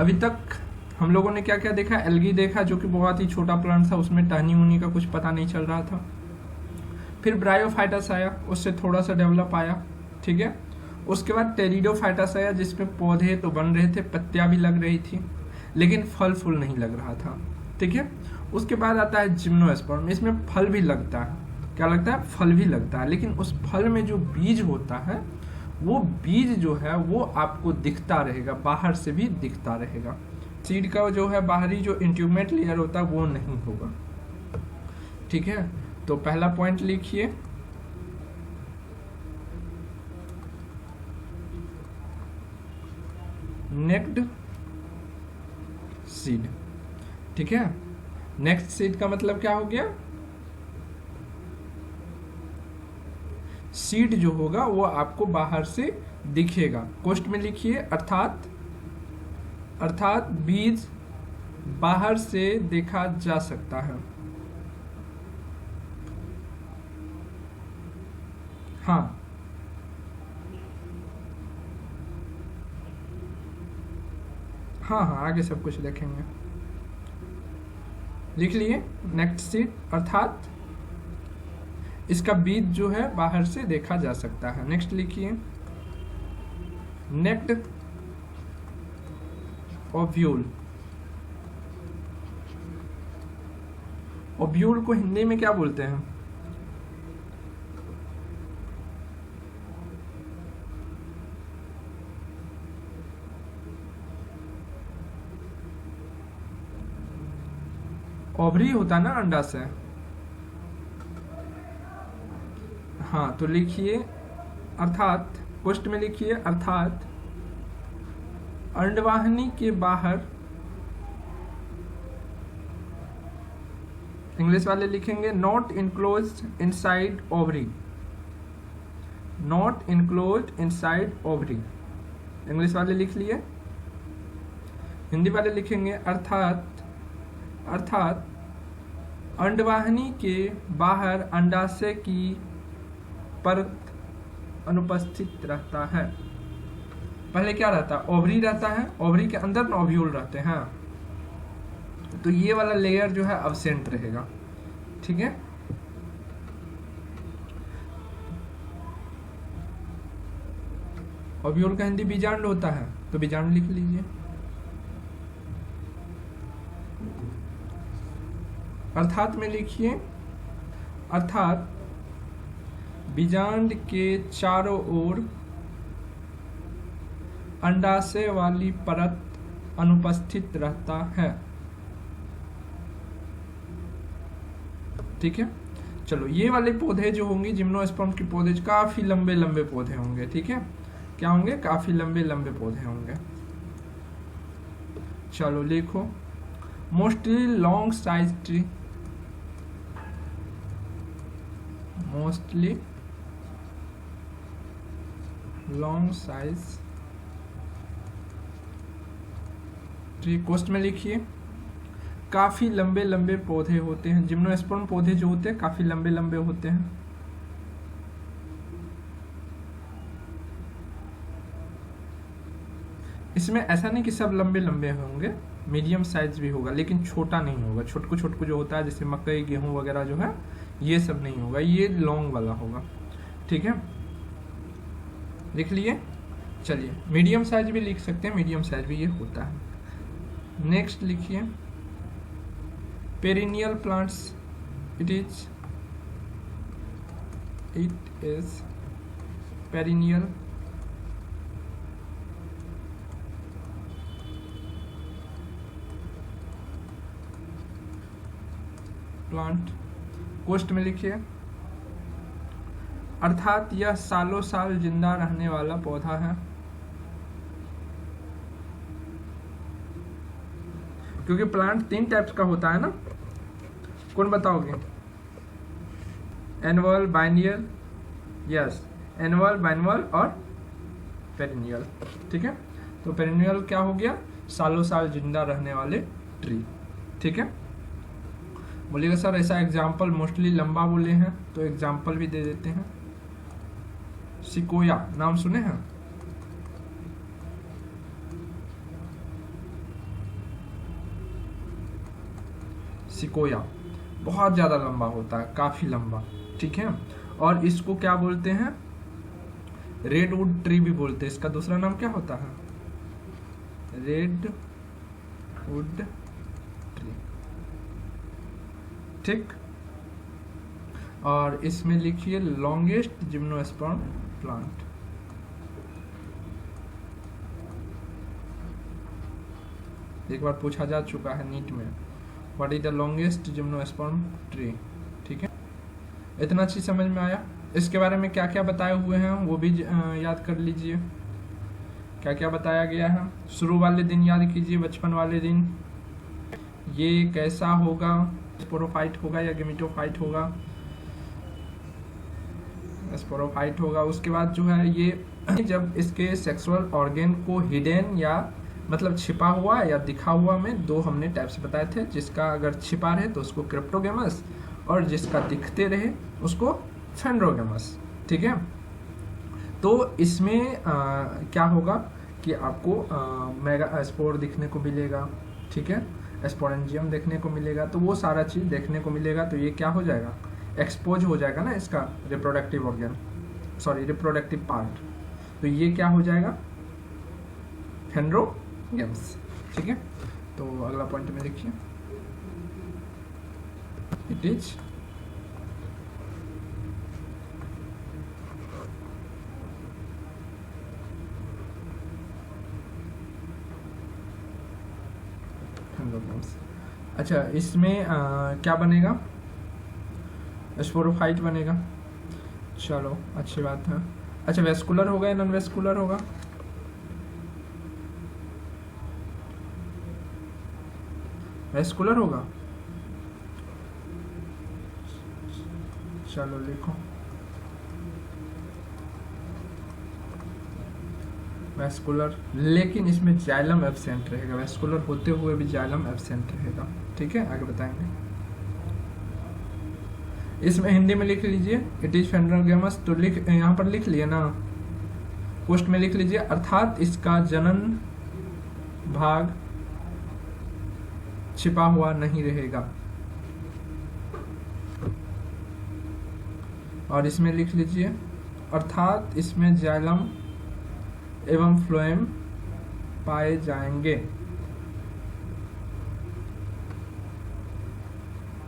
अभी तक हम लोगों ने क्या क्या देखा, एल्गी देखा जो कि बहुत ही छोटा प्लांट था, उसमें टहनी उनी का कुछ पता नहीं चल रहा था। फिर ब्रायोफाइटस आया, उससे थोड़ा सा डेवलप आया, ठीक है। उसके बाद टेरिडोफाइटस आया जिसमें पौधे तो बन रहे थे, पत्तियां भी लग रही थी, लेकिन फल फूल नहीं लग रहा था, ठीक है। उसके बाद आता है जिम्नोस्पर्म, इसमें फल भी लगता है, क्या लगता है, फल भी लगता है, लेकिन उस फल में जो बीज होता है वो बीज जो है वो आपको दिखता रहेगा, बाहर से भी दिखता रहेगा। सीड का जो है बाहरी जो इंट्यूमेट लेयर होता है वो नहीं होगा, ठीक है। तो पहला पॉइंट लिखिए, नेक्ड सीड, ठीक है। नेक्स्ट सीड का मतलब क्या हो गया, सीड जो होगा वो आपको बाहर से दिखेगा। कोष्ट में लिखिए, अर्थात बीज बाहर से देखा जा सकता है। हाँ, हाँ हाँ आगे सब कुछ देखेंगे। लिख लिए नेक्स्ट सीड, अर्थात इसका बीज जो है बाहर से देखा जा सकता है। नेक्स्ट लिखिए, नेक्ड ओव्यूल। ओव्यूल को हिंदी में क्या बोलते हैं, ओवरी होता ना अंडा से। हाँ तो लिखिए, अर्थात पोस्ट में लिखिए, अर्थात अंडवाहिनी के बाहर, इंग्लिश वाले लिखेंगे not enclosed inside ovary, not enclosed inside ovary, English वाले लिख लिए। हिंदी वाले लिखेंगे अर्थात अंडवाहिनी के बाहर अंडाशय की परत अनुपस्थित रहता है। पहले क्या रहता है, ओवरी रहता है, ओवरी के अंदर ओव्यूल रहते हैं, तो ये वाला लेयर जो है अब्सेंट रहेगा, ठीक है। ओव्यूल का हिंदी बीजांड होता है, तो बीजांड लिख लीजिए। अर्थात में लिखिए, अर्थात बीजांड के चारों ओर अंडाशय वाली परत अनुपस्थित रहता है, ठीक है। चलो ये वाले पौधे जो होंगे जिम्नोस्पर्म के पौधे काफी लंबे लंबे पौधे होंगे, ठीक है। क्या होंगे, काफी लंबे लंबे पौधे होंगे। चलो लिखो, mostly long size tree, mostly long size tree. Coast में लिखिए, काफी लंबे लंबे पौधे होते हैं, जिम्नोस्पर्म पौधे जो होते हैं काफी लंबे लंबे होते हैं। इसमें ऐसा नहीं कि सब लंबे लंबे होंगे, मीडियम साइज भी होगा, लेकिन छोटा नहीं होगा। छोटकू छोटकू जो होता है जैसे मकई गेहूं वगैरह जो है ये सब नहीं होगा, ये लॉन्ग वाला होगा, ठीक है। लिख लिए। चलिए मीडियम साइज भी लिख सकते हैं, मीडियम साइज भी ये होता है। नेक्स्ट लिखिए, perennial plants, it is perennial plant. कोष्ट में लिखिए, अर्थात यह सालों साल जिंदा रहने वाला पौधा है। क्योंकि प्लांट 3 टाइप्स का होता है ना, कौन बताओगे, एनुअल, बाइनियल, यस एनुअल, बाइनुअल और पेरिनियल, ठीक है। तो पेरिनियल क्या हो गया, सालों साल जिंदा रहने वाले ट्री, ठीक है। बोलिएगा सर ऐसा एग्जाम्पल मोस्टली लंबा बोले हैं, तो एग्जाम्पल भी दे देते हैं। सिकोया नाम सुने हैं, सिकोया, बहुत ज़्यादा लंबा होता है, काफ़ी लंबा, ठीक है। और इसको क्या बोलते हैं, रेडवुड ट्री भी बोलते हैं। इसका दूसरा नाम क्या होता है, रेडवुड ट्री, ठीक। और इसमें लिखिए लॉन्गेस्ट जिम्नोस्पर्म प्लांट। एक बार पूछा जा चुका है नीट में, what is the longest gymnosperm tree, ठीक है। इतना अच्छी समझ में आया। इसके बारे में क्या क्या बताए हुए हैं वो भी याद कर लीजिए, क्या क्या बताया गया है। शुरू वाले दिन याद कीजिए, बचपन वाले दिन, ये कैसा होगा, स्पोरोफाइट होगा या गेमिटोफाइट होगा, स्पोरोफाइट होगा। उसके बाद जो है ये जब इसके सेक्सुअल ऑर्गेन को हिडन या मतलब छिपा हुआ या दिखा हुआ में दो हमने टाइप्स बताए थे, जिसका अगर छिपा रहे तो उसको क्रिप्टोगेमस, और जिसका दिखते रहे उसको फेंड्रोगेमस, ठीक है। तो इसमें क्या होगा कि आपको मेगा स्पोर दिखने को मिलेगा, ठीक है, स्पोरेंजियम देखने को मिलेगा, तो वो सारा चीज़ देखने को मिलेगा। तो ये क्या हो जाएगा, एक्सपोज हो जाएगा ना इसका reproductive organ, sorry reproductive part, तो ये क्या हो जाएगा, फेंड्रोगेम्स, ठीक है। तो अगला पॉइंट में देखिए, इट इज फेंड्रोगेम्स। अच्छा, इसमें क्या बनेगा, स्पोरोफाइट बनेगा, चलो अच्छी बात है। अच्छा, वेस्कुलर होगा या नॉन वेस्कुलर होगा, वेस्कुलर होगा, चलो लिखो वेस्कुलर, लेकिन इसमें जाइलम एब्सेंट रहेगा, वेस्कुलर होते हुए भी जाइलम एब्सेंट रहेगा, ठीक है, आगे बताएंगे। इसमें हिंदी में लिख लीजिए इट इज फेंड्रोगेमस, तो लिख यहाँ पर लिख लिया ना, पोस्ट में लिख लीजिए, अर्थात इसका जनन भाग छिपा हुआ नहीं रहेगा। और इसमें लिख लीजिए, अर्थात इसमें जाइलम एवं फ्लोएम पाए जाएंगे,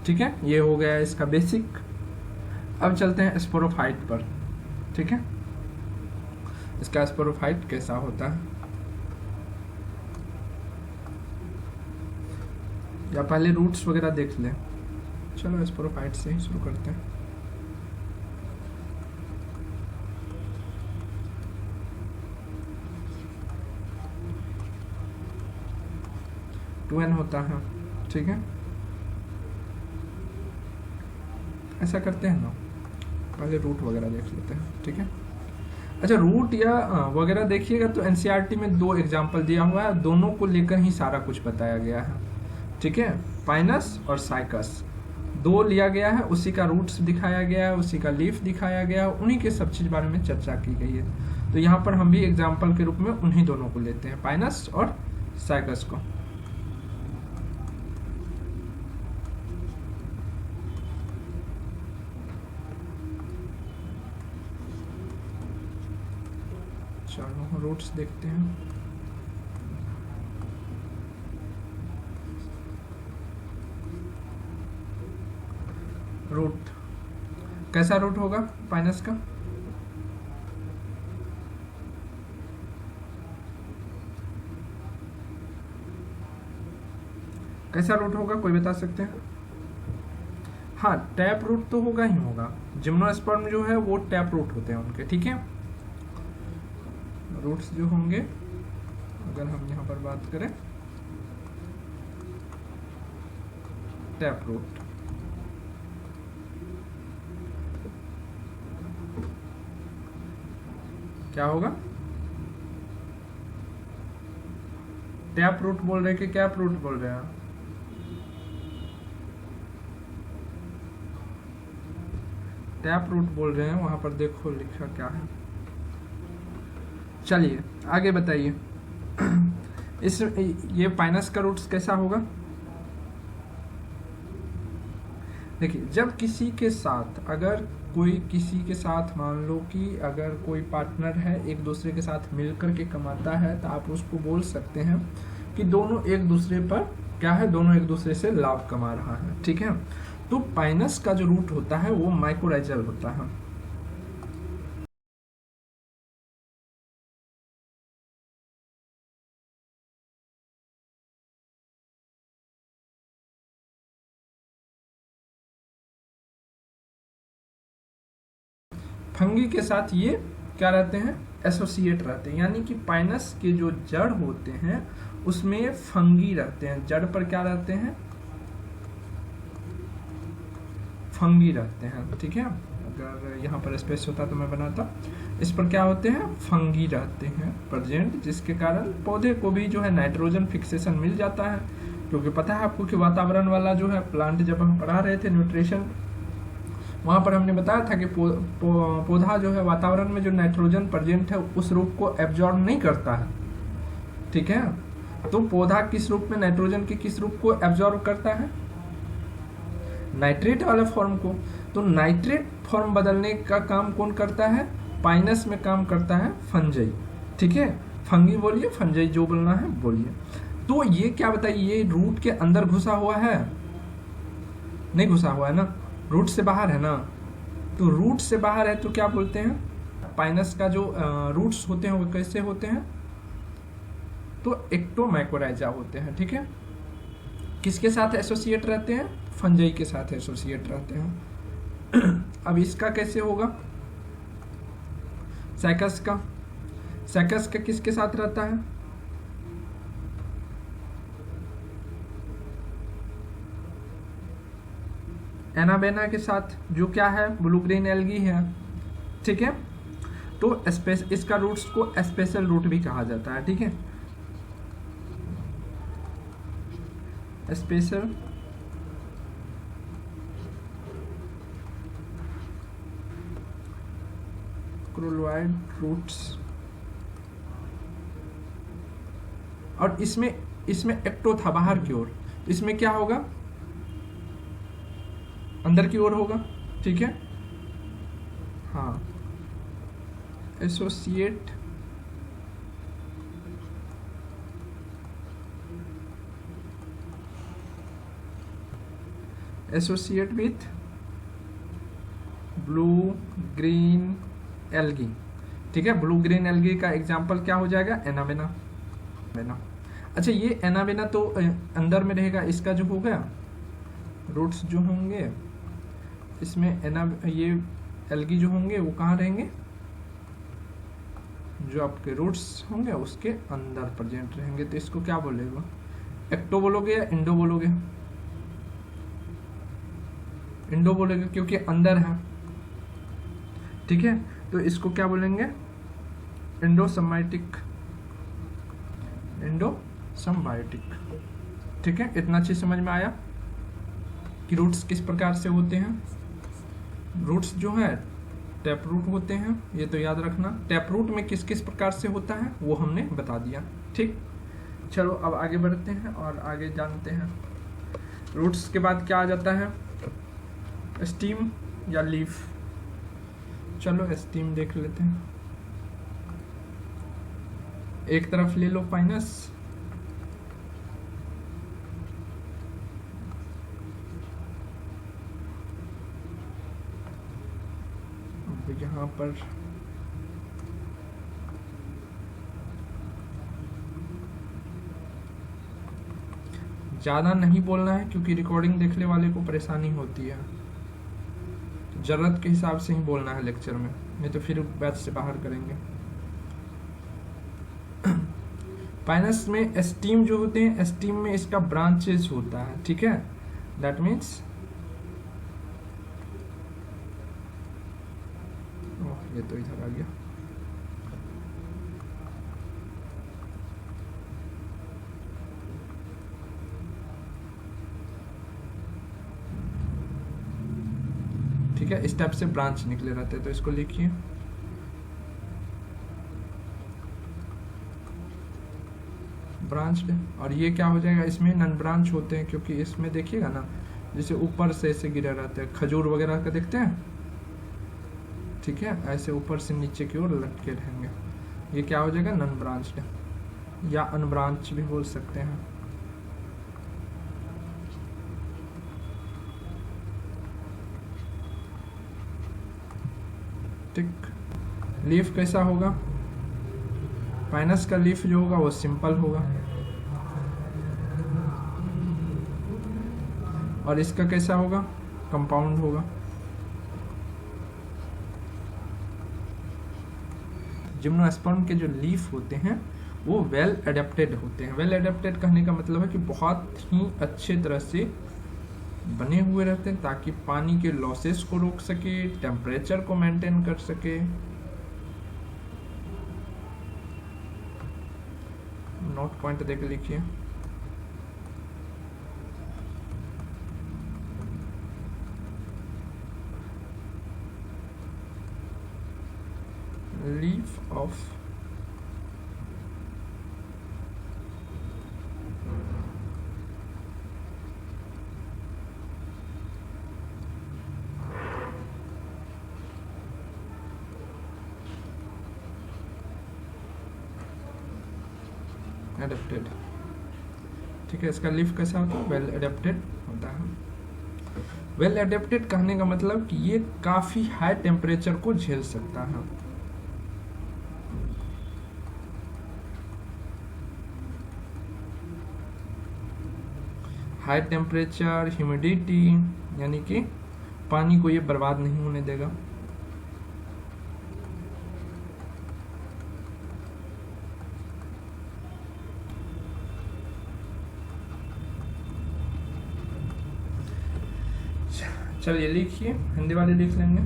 ठीक है। ये हो गया इसका बेसिक। अब चलते हैं स्पोरोफाइट पर, ठीक है, इसका स्पोरोफाइट कैसा होता है, या पहले रूट्स वगैरह देख लें। चलो स्पोरोफाइट से ही शुरू करते हैं। टू एन होता है, ठीक है, ऐसा करते हैं ना, पहले रूट वगैरह देख लेते हैं, ठीक है। अच्छा, रूट या वगैरह देखिएगा तो एनसीईआरटी में दो एग्जाम्पल दिया हुआ है, दोनों को लेकर ही सारा कुछ बताया गया है, ठीक है। पाइनस और साइकस दो लिया गया है, उसी का रूट्स दिखाया गया है, उसी का लीफ दिखाया गया है, उन्हीं के सब चीज बारे में चर्चा की गई है। तो यहाँ पर हम भी एग्जाम्पल के रूप में उन्हीं दोनों को लेते हैं, पाइनस और साइकस को। चलो रूट्स देखते हैं। रूट कैसा रूट होगा पाइनस का, कैसा रूट होगा, कोई बता सकते हैं? हाँ, टैप रूट तो होगा ही होगा, जिम्नोस्पर्म जो है वो टैप रूट होते हैं उनके, ठीक है। रूट्स जो होंगे, अगर हम यहाँ पर बात करें, टैप रूट, क्या होगा, टैप रूट बोल रहे कि कैप रूट बोल रहे हैं? टैप रूट बोल रहे हैं, वहां पर देखो लिखा क्या है। चलिए आगे बताइए। इस ये पाइनस का रूट्स कैसा होगा, देखिए, जब किसी के साथ अगर कोई किसी के साथ मान लो कि अगर कोई पार्टनर है एक दूसरे के साथ मिलकर के कमाता है, तो आप उसको बोल सकते हैं कि दोनों एक दूसरे पर क्या है, दोनों एक दूसरे से लाभ कमा रहा है, ठीक है। तो पाइनस का जो रूट होता है वो माइकोराइजल होता है। फंगी के साथ ये क्या रहते हैं, एसोसिएट रहते हैं, यानी कि पाइनस के जो जड़ होते हैं उसमें फंगी रहते हैं, जड़ पर क्या रहते हैं, फंगी रहते हैं, ठीक है। अगर यहाँ पर स्पेस होता तो मैं बनाता, इस पर क्या होते हैं, फंगी रहते हैं प्रेजेंट, जिसके कारण पौधे को भी जो है नाइट्रोजन फिक्सेशन मिल जाता है। क्योंकि पता है आपको कि वातावरण वाला जो है प्लांट, जब हम पढ़ा रहे थे न्यूट्रिशन, वहां पर हमने बताया था कि पौधा जो है वातावरण में जो नाइट्रोजन प्रेजेंट है उस रूप को एब्जॉर्ब नहीं करता है, ठीक है। तो पौधा किस रूप में नाइट्रोजन के किस रूप को एब्जॉर्ब करता है, नाइट्रेट वाले फॉर्म को। तो नाइट्रेट फॉर्म बदलने का काम कौन करता है, पाइनस में काम करता है फंजाई, ठीक है। फंगी बोलिए, फंजाई जो बोलना है बोलिए। तो ये क्या बताइए, ये रूट के अंदर घुसा हुआ है, नहीं घुसा हुआ है ना, रूट से बाहर है ना। तो रूट से बाहर है तो क्या बोलते हैं, पाइनस का जो रूट्स होते हैं वो कैसे होते हैं, तो एक्टोमाइकोराइजा होते हैं, ठीक है। किसके साथ एसोसिएट रहते हैं, फंजाई के साथ एसोसिएट रहते हैं। अब इसका कैसे होगा, सैकस का, सैकस का किसके साथ रहता है, एनाबेना के साथ, जो क्या है, ब्लू ग्रीन एल्गी है, ठीक है। तो इसका रूट्स को स्पेशल रूट भी कहा जाता है, ठीक है, स्पेशल क्रोलोइड रूट्स। और इसमें एक्टो था बाहर की ओर, इसमें क्या होगा, अंदर की ओर होगा, ठीक है। हाँ, associate with blue green algae, ठीक है। ब्लू ग्रीन एल्गी का एग्जांपल क्या हो जाएगा, एनाबेना। अच्छा, ये एनाबेना तो अंदर में रहेगा, इसका जो होगा रूट्स जो होंगे इसमें ये एल्गी जो होंगे वो कहाँ रहेंगे, जो आपके रूट्स होंगे उसके अंदर प्रेजेंट रहेंगे। तो इसको क्या बोलेगा, एक्टो बोलोगे या इंडो बोलोगे, इंडो बोलेगे क्योंकि अंदर है, ठीक है। तो इसको क्या बोलेंगे, इंडोसम्बायोटिक, ठीक है। इतना चीज समझ में आया कि रूट्स किस प्रकार से होते हैं। रूट्स जो है टैप रूट होते हैं, ये तो याद रखना। टैप रूट में किस किस प्रकार से होता है वो हमने बता दिया, ठीक। चलो अब आगे बढ़ते हैं और आगे जानते हैं। रूट्स के बाद क्या आ जाता है, स्टीम या लीफ। चलो स्टीम देख लेते हैं। एक तरफ ले लो पाइनस, यहाँ पर ज़्यादा नहीं बोलना है क्योंकि रिकॉर्डिंग देखने वाले को परेशानी होती है। जरूरत के हिसाब से ही बोलना है लेक्चर में, नहीं तो फिर बैच से बाहर करेंगे। पाइनस में स्टीम जो होते हैं, स्टीम में इसका ब्रांचेस होता है, ठीक है। दैट मीन्स ये तो इधर आ गया। ठीक है, इस टाइप से ब्रांच निकले रहते हैं, तो इसको लिखिए। ब्रांच, और ये क्या हो जाएगा, इसमें नन ब्रांच होते हैं, क्योंकि इसमें देखिएगा ना जैसे ऊपर से ऐसे गिरा रहता है, खजूर वगैरह का देखते हैं, ठीक है, ऐसे ऊपर से नीचे की ओर लटके रहेंगे, ये क्या हो जाएगा, नॉन ब्रांच्ड या अनब्रांच भी बोल सकते हैं। ठीक, लीफ कैसा होगा, पाइनस का लीफ जो होगा वो सिंपल होगा, और इसका कैसा होगा, कंपाउंड होगा। जिम्नोस्पर्म के जो लीफ होते हैं वो वेल एडेप्टेड होते हैं। वेल एडेप्टेड कहने का मतलब है कि बहुत ही अच्छे तरह से बने हुए रहते हैं ताकि पानी के लॉसेस को रोक सके, टेम्परेचर को मेंटेन कर सके। नोट पॉइंट देख लिखिए। लीफ ऑफ एडेप्टेड, ठीक है, इसका लीफ कैसा होता है, वेल एडेप्टेड होता है। वेल एडेप्टेड कहने का मतलब कि ये काफी हाई टेम्परेचर को झेल सकता है। हाई टेम्परेचर, ह्यूमिडिटी, यानी कि पानी को ये बर्बाद नहीं होने देगा। चलिए लिखिए, हिंदी वाले लिख लेंगे।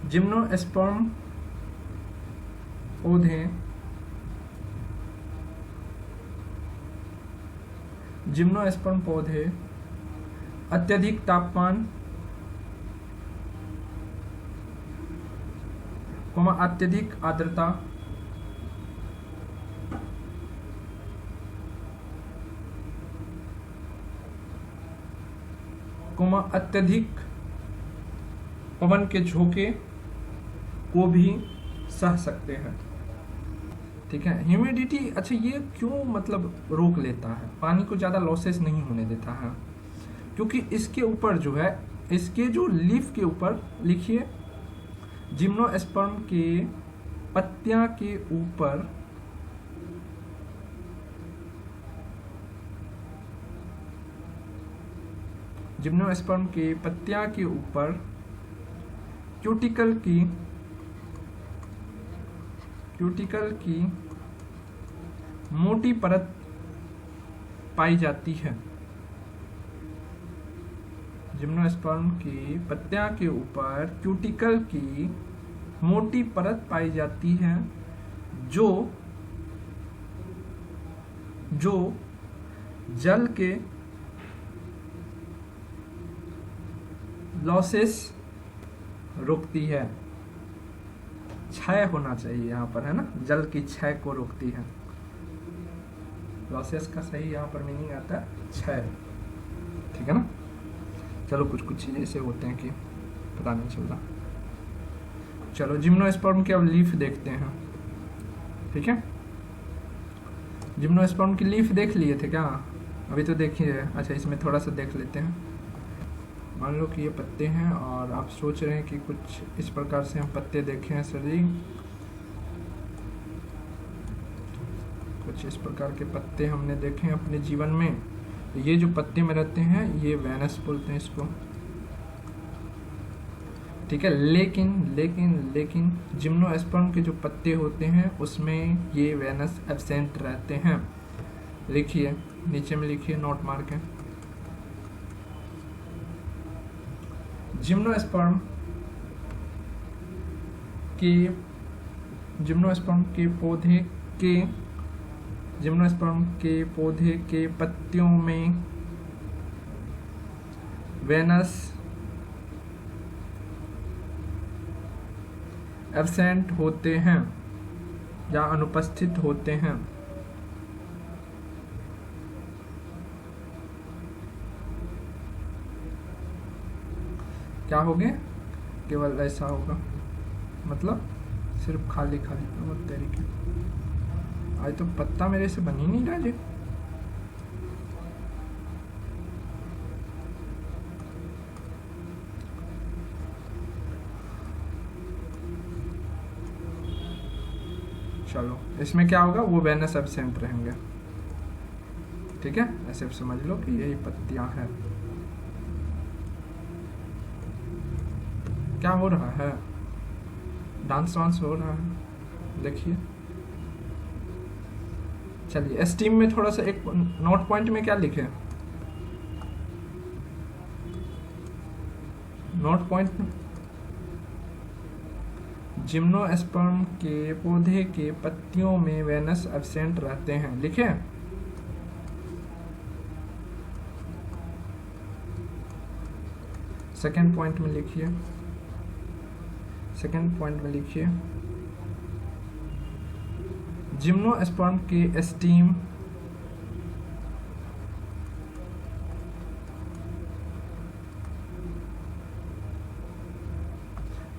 जिम्नोस्पर्म पौधे जिम्नोस्पर्म पौधे अत्यधिक तापमान, अत्यधिक आर्द्रता, अत्यधिक पवन के झोंके को भी सह सकते हैं। ठीक है, ह्यूमिडिटी, अच्छा ये क्यों मतलब रोक लेता है, पानी को ज़्यादा लॉसेस नहीं होने देता है, क्योंकि इसके ऊपर जो है, इसके जो लीफ के ऊपर लिखिए, जिम्नोस्पर्म के पत्तियां के ऊपर जिम्नोस्पर्म के पत्तियां के ऊपर क्यूटिकल की मोटी परत पाई जाती है। जिम्नोस्पर्म की पत्तियां के ऊपर क्यूटिकल की मोटी परत पाई जाती है जो जल के लॉसेस रोकती है। क्षय होना चाहिए यहाँ पर, है ना, जल की क्षय को रोकती है। लॉसेस का सही यहाँ पर मीनिंग आता है क्षय, ठीक है ना। चलो कुछ चीजें ऐसे होते हैं कि पता नहीं चलता। चलो जिम्नोस्पर्म के अब लीफ देखते हैं, ठीक है। जिम्नोस्पर्म की लीफ देख लिए थे क्या, अभी तो देखिए। अच्छा इसमें थोड़ा सा देख लेते हैं। मान लो कि ये पत्ते हैं और आप सोच रहे हैं कि कुछ इस प्रकार से हम पत्ते देखे हैं सर जी, कुछ इस प्रकार के पत्ते हमने देखे हैं अपने जीवन में। ये जो पत्ते में रहते हैं ये वेनस बोलते हैं इसको, ठीक है। लेकिन जिम्नोस्पर्म के जो पत्ते होते हैं उसमें ये वेनस एब्सेंट रहते हैं। लिखिए, नीचे में लिखिए, नोट मार के। जिम्नोस्पर्म के पौधे के पत्तियों में वेनस एब्सेंट होते हैं या अनुपस्थित होते हैं। क्या हो गए, केवल ऐसा होगा, मतलब सिर्फ खाली खाली। और तरीके आज तो पत्ता मेरे से बन ही नहीं रहा जी। चलो इसमें क्या होगा, वो वेनस एब्सेंट रहेंगे। ठीक है, ऐसे समझ लो कि यही पत्तियां हैं। क्या हो रहा है, डांस वांस हो रहा है, देखिए। चलिए स्टीम में थोड़ा सा एक नोट पॉइंट में क्या लिखे, नोट पॉइंट में जिम्नोस्पर्म के पौधे के पत्तियों में वेनस एब्सेंट रहते हैं, लिखे। सेकेंड पॉइंट में लिखिए, सेकेंड पॉइंट में लिखिए जिम्नोस्पर्म के स्टीम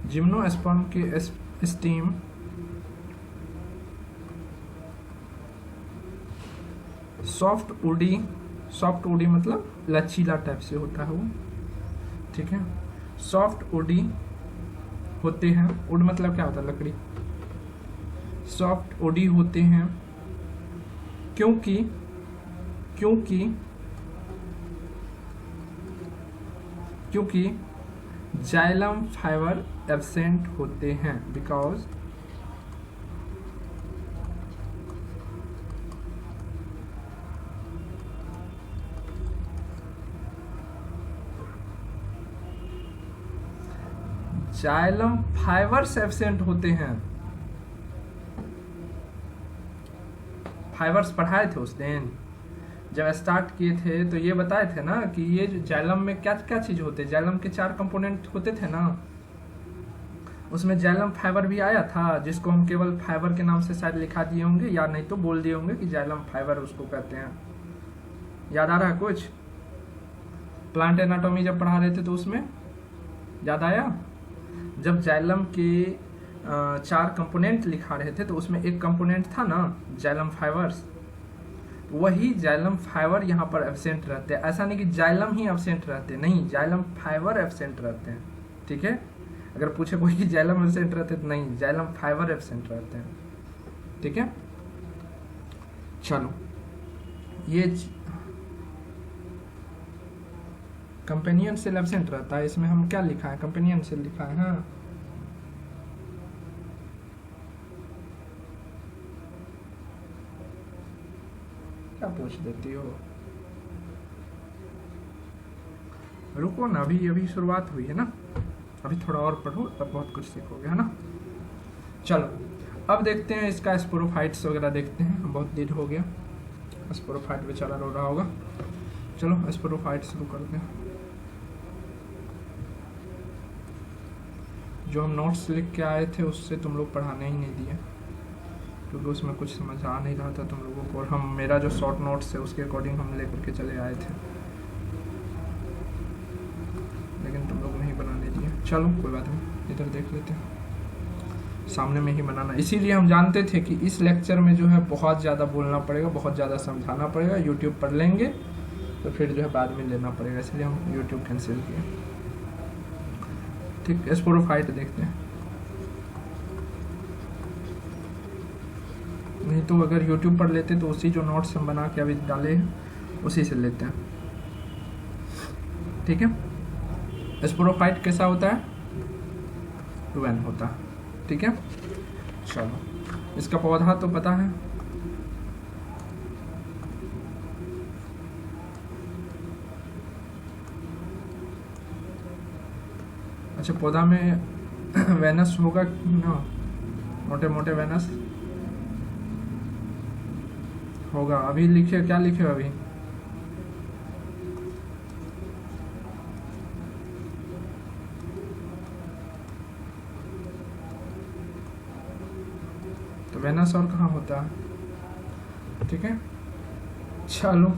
जिम्नोस्पर्म के स्टीम सॉफ्ट वुडी मतलब लचीला टाइप से होता है वो। ठीक है, सॉफ्ट वुडी होते हैं। वुड मतलब क्या होता है, लकड़ी। सॉफ्ट वुडी होते हैं क्योंकि क्योंकि क्योंकि जाइलम फाइबर एब्सेंट होते हैं, बिकॉज जाइलम फाइबर्स एब्सेंट होते हैं। फाइबर्स पढ़ाए थे उस दिन जब स्टार्ट किए थे, तो ये बताए थे ना कि ये जो जाइलम में क्या क्या चीज होते हैं। जाइलम के 4 कंपोनेंट होते थे ना, उसमें जाइलम फाइबर भी आया था, जिसको हम केवल फाइबर के नाम से शायद लिखा दिए होंगे, या नहीं तो बोल दिए होंगे कि जाइलम फाइबर उसको कहते हैं। याद आ रहा है कुछ? प्लांट एनाटॉमी जब पढ़ा रहे थे तो उसमें याद आया, जब जाइलम के 4 कंपोनेंट लिखा रहे थे तो उसमें एक कंपोनेंट था ना जाइलम फाइबर्स, वही जाइलम फाइबर यहाँ पर एब्सेंट रहते हैं। ऐसा नहीं कि जाइलम ही एब्सेंट रहते हैं, नहीं, जाइलम फाइबर एब्सेंट रहते हैं। ठीक है, अगर पूछे कोई कि जाइलम एब्सेंट रहते हैं तो नहीं, जाइलम फाइबर एब्सेंट रहते हैं। ठीक है, चलो ये कंपेनियन सेल एब्सेंट रहता है, इसमें हम क्या लिखा है, कंपेनियन सेल लिखा है। हाँ, क्या पूछ देती हो, रुको ना, अभी शुरुआत हुई है ना, अभी थोड़ा और पढ़ो तब बहुत कुछ सीखोगे, है ना। चलो अब देखते हैं इसका स्पोरोफाइट्स वगैरह देखते हैं, बहुत देर हो गया, स्पोरोफाइट बेचारा रो रहा होगा। चलो स्पोरोफाइट शुरू करते हैं। जो हम नोट्स लिख के आए थे उससे तुम लोग पढ़ाने ही नहीं दिए, क्योंकि उसमें कुछ समझ आ नहीं रहा था तुम लोगों को, और हम मेरा जो शॉर्ट नोट्स है उसके अकॉर्डिंग हम लेकर के चले आए थे, लेकिन तुम लोग नहीं बनाने दिए। चलो कोई बात नहीं, इधर देख लेते हैं, सामने में ही बनाना। इसीलिए हम जानते थे कि इस लेक्चर में जो है बहुत ज़्यादा बोलना पड़ेगा, बहुत ज़्यादा समझाना पड़ेगा। यूट्यूब पढ़ लेंगे तो फिर जो है बाद में लेना पड़ेगा, इसलिए हम यूट्यूब कैंसिल किए। ठीक, स्पोरोफाइट देखते हैं। नहीं तो अगर यूट्यूब पर लेते तो उसी जो नोट्स हम बना के अभी डाले हैं उसी से लेते हैं। ठीक है, स्पोरोफाइट कैसा होता है, 2n होता है। ठीक है, चलो इसका पौधा तो पता है, अच्छा पौधा में वेनस होगा ना, मोटे मोटे वेनस होगा। अभी लिखे, क्या लिखे अभी, तो वेनस और कहाँ होता है। ठीक है, चलो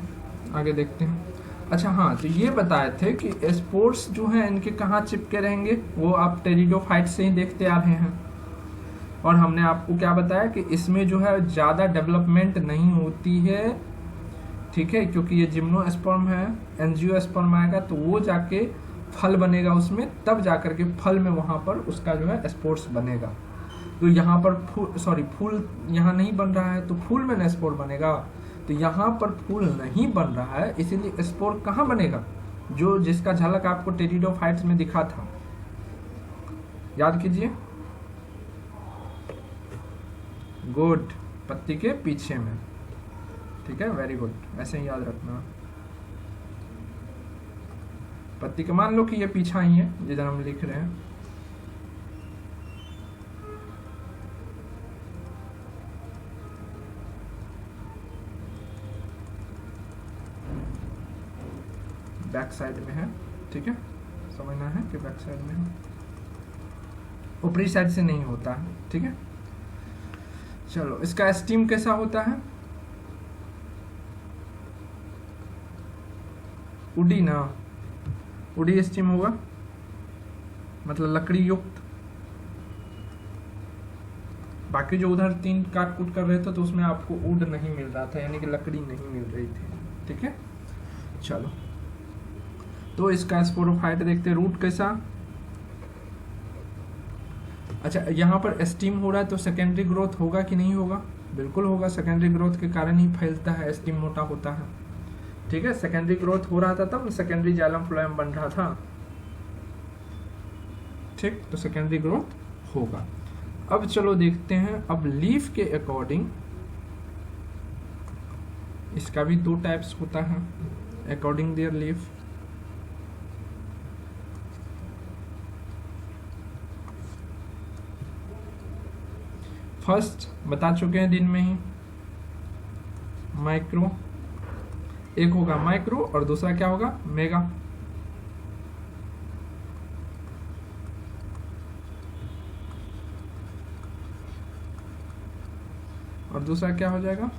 आगे देखते हैं। अच्छा हाँ, तो ये बताए थे कि स्पोर्ट्स जो हैं इनके कहाँ चिपके रहेंगे, वो आप टेरिडोफाइट से ही देखते आ रहे हैं। और हमने आपको क्या बताया कि इसमें जो है ज़्यादा डेवलपमेंट नहीं होती है, ठीक है, क्योंकि ये जिम्नोस्पर्म है, एंजियोस्पर्म आएगा तो वो जाके फल बनेगा उसमें, तब जाकर के फल में वहाँ पर उसका जो है स्पोर्स बनेगा। तो यहाँ पर फूल यहाँ नहीं बन रहा है तो फूल में न स्पोर बनेगा, तो यहाँ पर फूल नहीं बन रहा है, इसीलिए स्पोर कहाँ बनेगा, जो जिसका झलक आपको टेरिडोफाइट्स में दिखा था, याद कीजिए। गुड, पत्ती के पीछे में, ठीक है, वेरी गुड, ऐसे ही याद रखना। पत्ती के मान लो कि ये पीछा ही है, जिधर हम लिख रहे हैं। बैक साइड में है, ठीक है, समझना है कि बैक साइड में है, ऊपरी साइड से नहीं होता है, ठीक है। चलो, इसका स्टीम कैसा होता है, उडी ना, उडी स्टीम होगा, मतलब लकड़ी युक्त। बाकी जो उधर 3 काट कूट कर रहे थे तो उसमें आपको वुड नहीं मिल रहा था, यानी कि लकड़ी नहीं मिल रही थी, ठीक है। चलो, तो इसका स्पोरोफाइट देखते, रूट कैसा। अच्छा, यहाँ पर स्टीम हो रहा है तो सेकेंडरी ग्रोथ होगा कि नहीं होगा, बिल्कुल होगा, सेकेंडरी ग्रोथ के कारण ही फैलता है, स्टीम मोटा होता है, ठीक है। सेकेंडरी ग्रोथ हो रहा था तब सेकेंडरी जाइलम फ्लोएम बन रहा था, ठीक, तो सेकेंडरी ग्रोथ होगा। अब चलो देखते हैं, अब लीफ के अकॉर्डिंग इसका भी 2 टाइप्स होता है अकॉर्डिंग देयर लीफ। फर्स्ट बता चुके हैं दिन में ही, माइक्रो, एक होगा माइक्रो और दूसरा क्या होगा, मेगा। और दूसरा क्या हो जाएगा,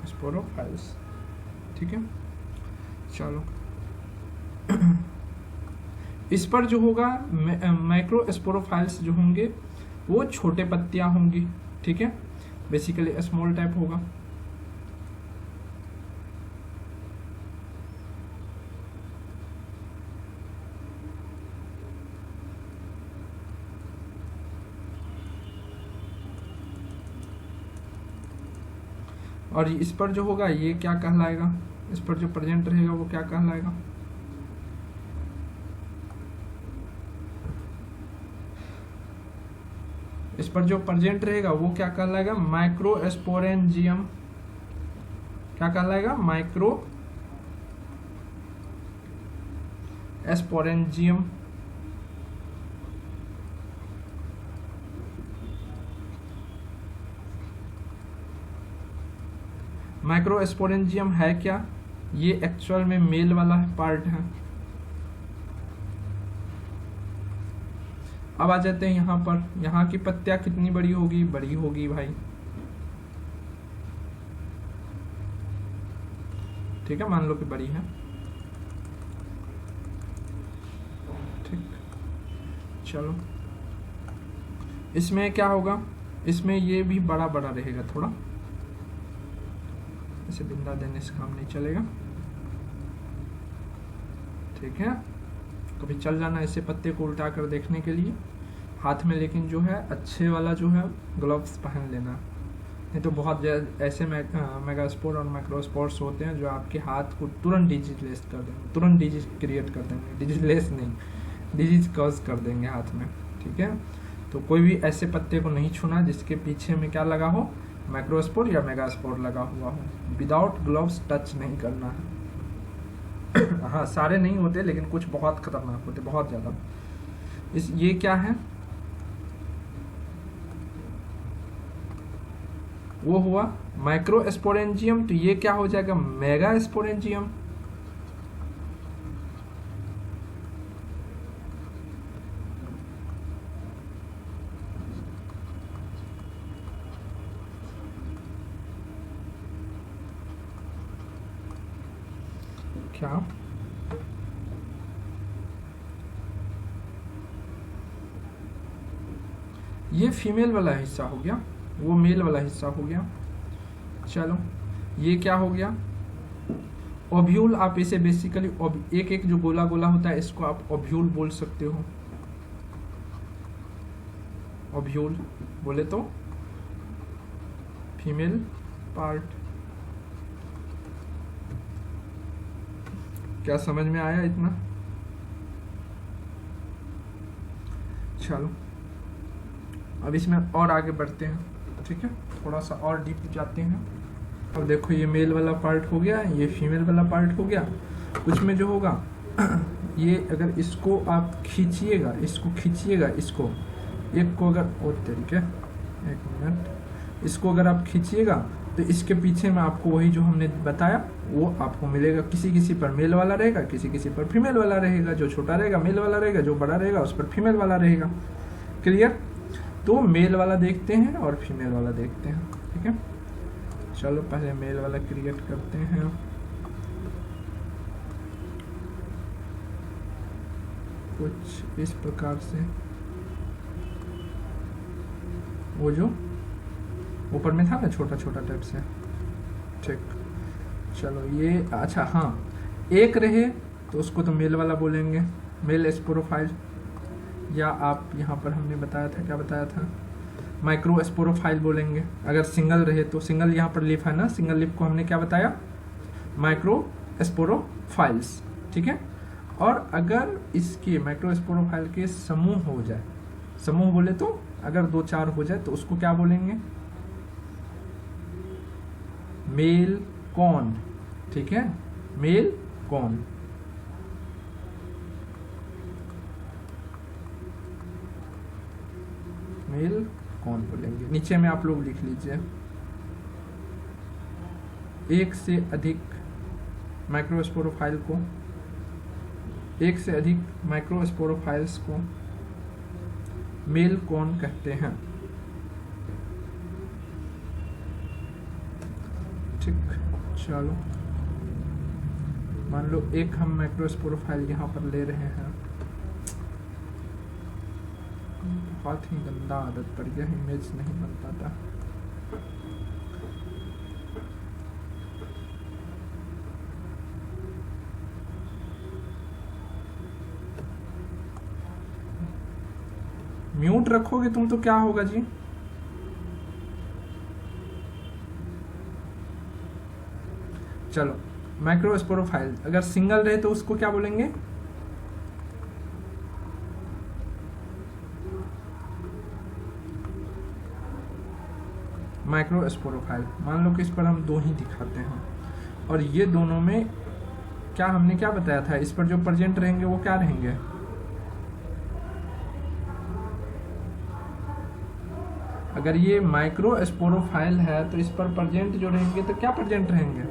स्पोरोफाइल्स, ठीक है। चलो, इस पर जो होगा माइक्रो स्पोरोफाइल्स जो होंगे वो छोटे पत्तियां होंगी, ठीक है, बेसिकली स्मॉल टाइप होगा। और इस पर जो होगा ये क्या कहलाएगा, इस पर जो प्रेजेंट रहेगा वो क्या कहलाएगा, इस पर जो प्रेजेंट रहेगा वो क्या कहलाएगा, माइक्रोस्पोरेंजियम। क्या कहलाएगा, माइक्रो स्पोरेंजियम। माइक्रोस्पोरेंजियम है क्या, ये एक्चुअल में मेल वाला पार्ट है। अब आ जाते हैं यहाँ पर, यहाँ की पत्तियां कितनी बड़ी होगी, बड़ी होगी भाई, ठीक है, मान लो कि बड़ी है, ठीक। चलो, इसमें क्या होगा, इसमें ये भी बड़ा बड़ा रहेगा थोड़ा, इसे बिंदा देने से काम नहीं चलेगा, ठीक है। कभी चल जाना ऐसे पत्ते को उल्टा कर देखने के लिए हाथ में, लेकिन जो है अच्छे वाला जो है ग्लव्स पहन लेना, नहीं तो बहुत ऐसे मेगास्पोर और माइक्रोस्पोर्स होते हैं जो आपके हाथ को तुरंत डिजिटलेस कर देंगे, तुरंत डिजीज क्रिएट कर देंगे, डिजिटलेस नहीं, डिजीज कॉज कर देंगे हाथ में, ठीक है। तो कोई भी ऐसे पत्ते को नहीं छूना जिसके पीछे में क्या लगा हो, माइक्रोस्पोर या मेगास्पोर लगा हुआ हो। विदाउट ग्लव्स टच नहीं करना है। हाँ, सारे नहीं होते लेकिन कुछ बहुत खतरनाक होते, बहुत ज़्यादा। ये क्या है, वो हुआ माइक्रोस्पोरेंजियम, तो ये क्या हो जाएगा, मेगास्पोरेंजियम। क्या? ये फीमेल वाला हिस्सा हो गया, वो मेल वाला हिस्सा हो गया। चलो ये क्या हो गया? ओव्यूल। आप इसे बेसिकली एक एक जो गोला गोला होता है इसको आप ओव्यूल बोल सकते हो। ओव्यूल बोले तो फीमेल पार्ट। क्या समझ में आया इतना? चलो अब इसमें और आगे बढ़ते हैं, ठीक है, थोड़ा सा और डीप जाते हैं। अब देखो ये मेल वाला पार्ट हो गया, ये फीमेल वाला पार्ट हो गया। उसमें जो होगा ये अगर इसको आप खींचिएगा, इसको खींचिएगा, इसको एक को अगर और तरीके, एक मिनट, इसको अगर आप खींचिएगा तो इसके पीछे में आपको वही जो हमने बताया वो आपको मिलेगा। किसी किसी पर मेल वाला रहेगा, किसी किसी पर फीमेल वाला रहेगा। जो छोटा रहेगा मेल वाला रहेगा, जो बड़ा रहेगा उस पर फीमेल वाला रहेगा। क्लियर? तो मेल वाला देखते हैं और फीमेल वाला देखते हैं, ठीक है। चलो पहले मेल वाला क्रिएट करते हैं। कुछ इस प्रकार से, वो जो ऊपर में था ना छोटा छोटा टाइप से, ठीक। चलो ये अच्छा, हाँ, एक रहे तो उसको तो मेल वाला बोलेंगे, मेल स्पोरोफाइल, या आप यहाँ पर हमने बताया था, क्या बताया था, माइक्रो स्पोरोफाइल बोलेंगे। अगर सिंगल रहे तो, सिंगल यहाँ पर लिफ है ना, सिंगल लिफ को हमने क्या बताया, माइक्रो स्पोरोफाइल्स, ठीक है। और अगर इसके माइक्रो स्पोरोफाइल के समूह हो जाए, समूह बोले तो अगर 2-4 हो जाए तो उसको क्या बोलेंगे, मेल कौन, ठीक है, मेल कौन। मेल कौन बोलेंगे, नीचे में आप लोग लिख लीजिए। एक से अधिक माइक्रोस्पोरोफाइल को, एक से अधिक माइक्रोस्पोरोफाइल्स को मेल कौन कहते हैं, ठीक। चलो मान लो एक हम माइक्रोस्पोरोफाइल यहाँ पर ले रहे हैं, बहुत ही गंदा आदत पड़ गया, इमेज नहीं बन पाता। म्यूट रखोगे तुम तो क्या होगा जी? चलो माइक्रोस्पोरोफाइल अगर सिंगल रहे तो उसको क्या बोलेंगे, माइक्रोस्पोरोफाइल। मान लो कि इस पर हम 2 ही दिखाते हैं, और ये दोनों में क्या हमने क्या बताया था, इस पर जो प्रेजेंट रहेंगे वो क्या रहेंगे, अगर ये माइक्रोस्पोरोफाइल है तो इस पर प्रेजेंट जो रहेंगे तो क्या प्रेजेंट रहेंगे,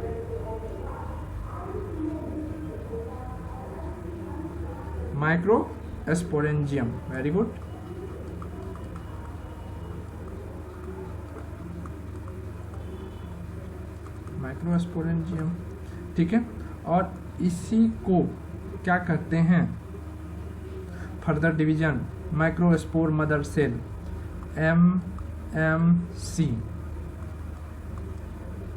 माइक्रोस्पोरेंजियम। Very good. माइक्रोस्पोरेंजियम, ठीक है। और इसी को क्या कहते हैं, further division, microspore mother cell, MMC।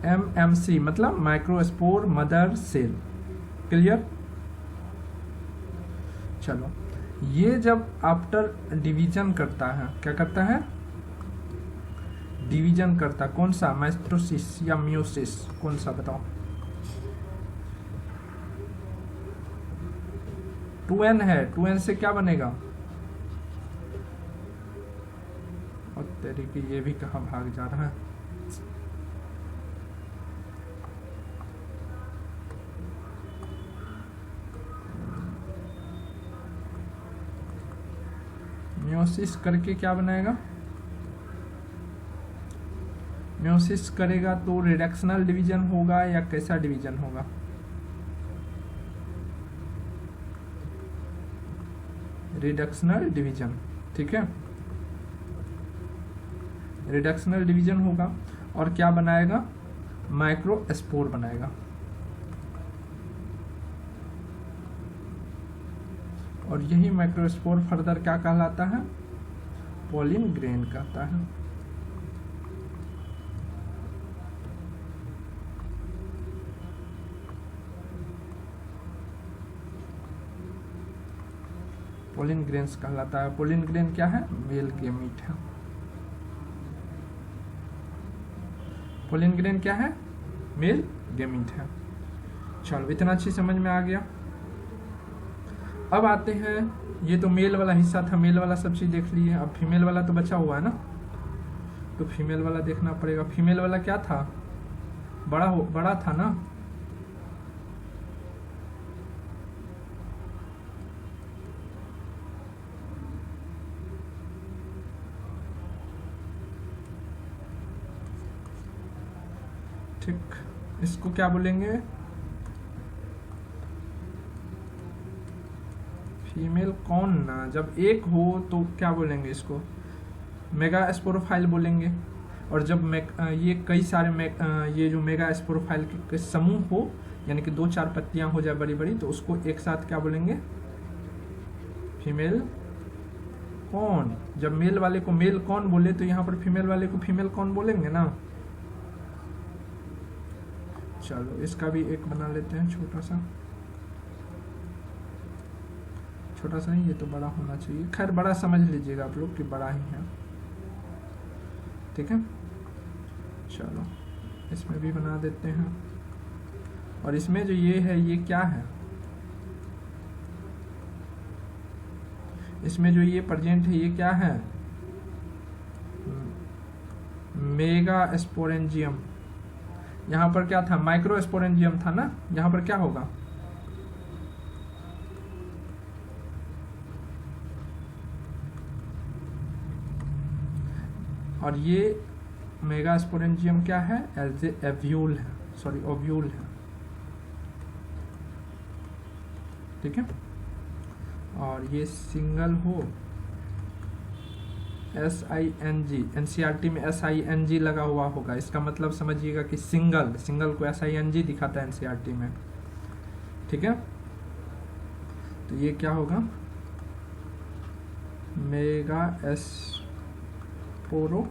MMC मतलब माइक्रोस्पोर मदर सेल। क्लियर? चलो ये जब आफ्टर डिवीजन करता है, क्या करता है, डिवीजन करता, कौन सा, माइटोसिस या मियोसिस, कौन सा बताओ, 2N है, 2N से क्या बनेगा, और तेरी की ये भी कहाँ भाग जा रहा है, मियोसिस करके क्या बनाएगा, मियोसिस करेगा तो रिडक्शनल डिवीजन होगा या कैसा डिवीजन होगा, रिडक्शनल डिवीजन, ठीक है, रिडक्शनल डिवीजन होगा। और क्या बनाएगा, माइक्रोस्पोर बनाएगा। और यही माइक्रोस्पोर फर्दर क्या कहलाता है? पॉलिन ग्रेन कहता है। पोलिन ग्रेन्स कहलाता है। पोलिन ग्रेन क्या है? मेल गेमीट है। पोलिन ग्रेन क्या है? मेल गेमीट है। चलो इतना अच्छी समझ में आ गया। अब आते हैं, ये तो मेल वाला हिस्सा था, मेल वाला सब चीज देख लिए। अब फीमेल वाला तो बचा हुआ है ना, तो फीमेल वाला देखना पड़ेगा। फीमेल वाला क्या था? बड़ा था ना। ठीक, इसको क्या बोलेंगे? फीमेल कौन ना, जब एक हो तो क्या बोलेंगे इसको? मेगा स्पोरोफाइल बोलेंगे। और जब ये कई सारे ये जो मेगा स्पोरोफाइल के समूह हो, यानी कि 2-4 पत्तियां हो जाए बड़ी बड़ी, तो उसको एक साथ क्या बोलेंगे? फीमेल कौन। जब मेल वाले को मेल कौन बोले तो यहाँ पर फीमेल वाले को फीमेल कौन बोलेंगे ना। चलो इसका भी एक बना लेते हैं, छोटा सा ही, ये तो बड़ा होना चाहिए। खैर बड़ा समझ लीजिएगा आप लोग कि बड़ा ही है, ठीक है। चलो इसमें भी बना देते हैं। और इसमें जो ये है, ये क्या है? इसमें जो ये प्रेजेंट है, ये क्या है? Mega sporangium. यहाँ पर क्या था? माइक्रो स्पोरेंजियम था ना। यहाँ पर क्या होगा? और ये मेगा स्पोरेंजियम क्या है? एव्यूल है, सॉरी ओव्यूल है, ठीक है। और ये सिंगल हो, SING, NCERT में SING लगा हुआ होगा, इसका मतलब समझिएगा कि सिंगल को SING दिखाता है NCERT में, ठीक है। तो ये क्या होगा? Mega sporophyll.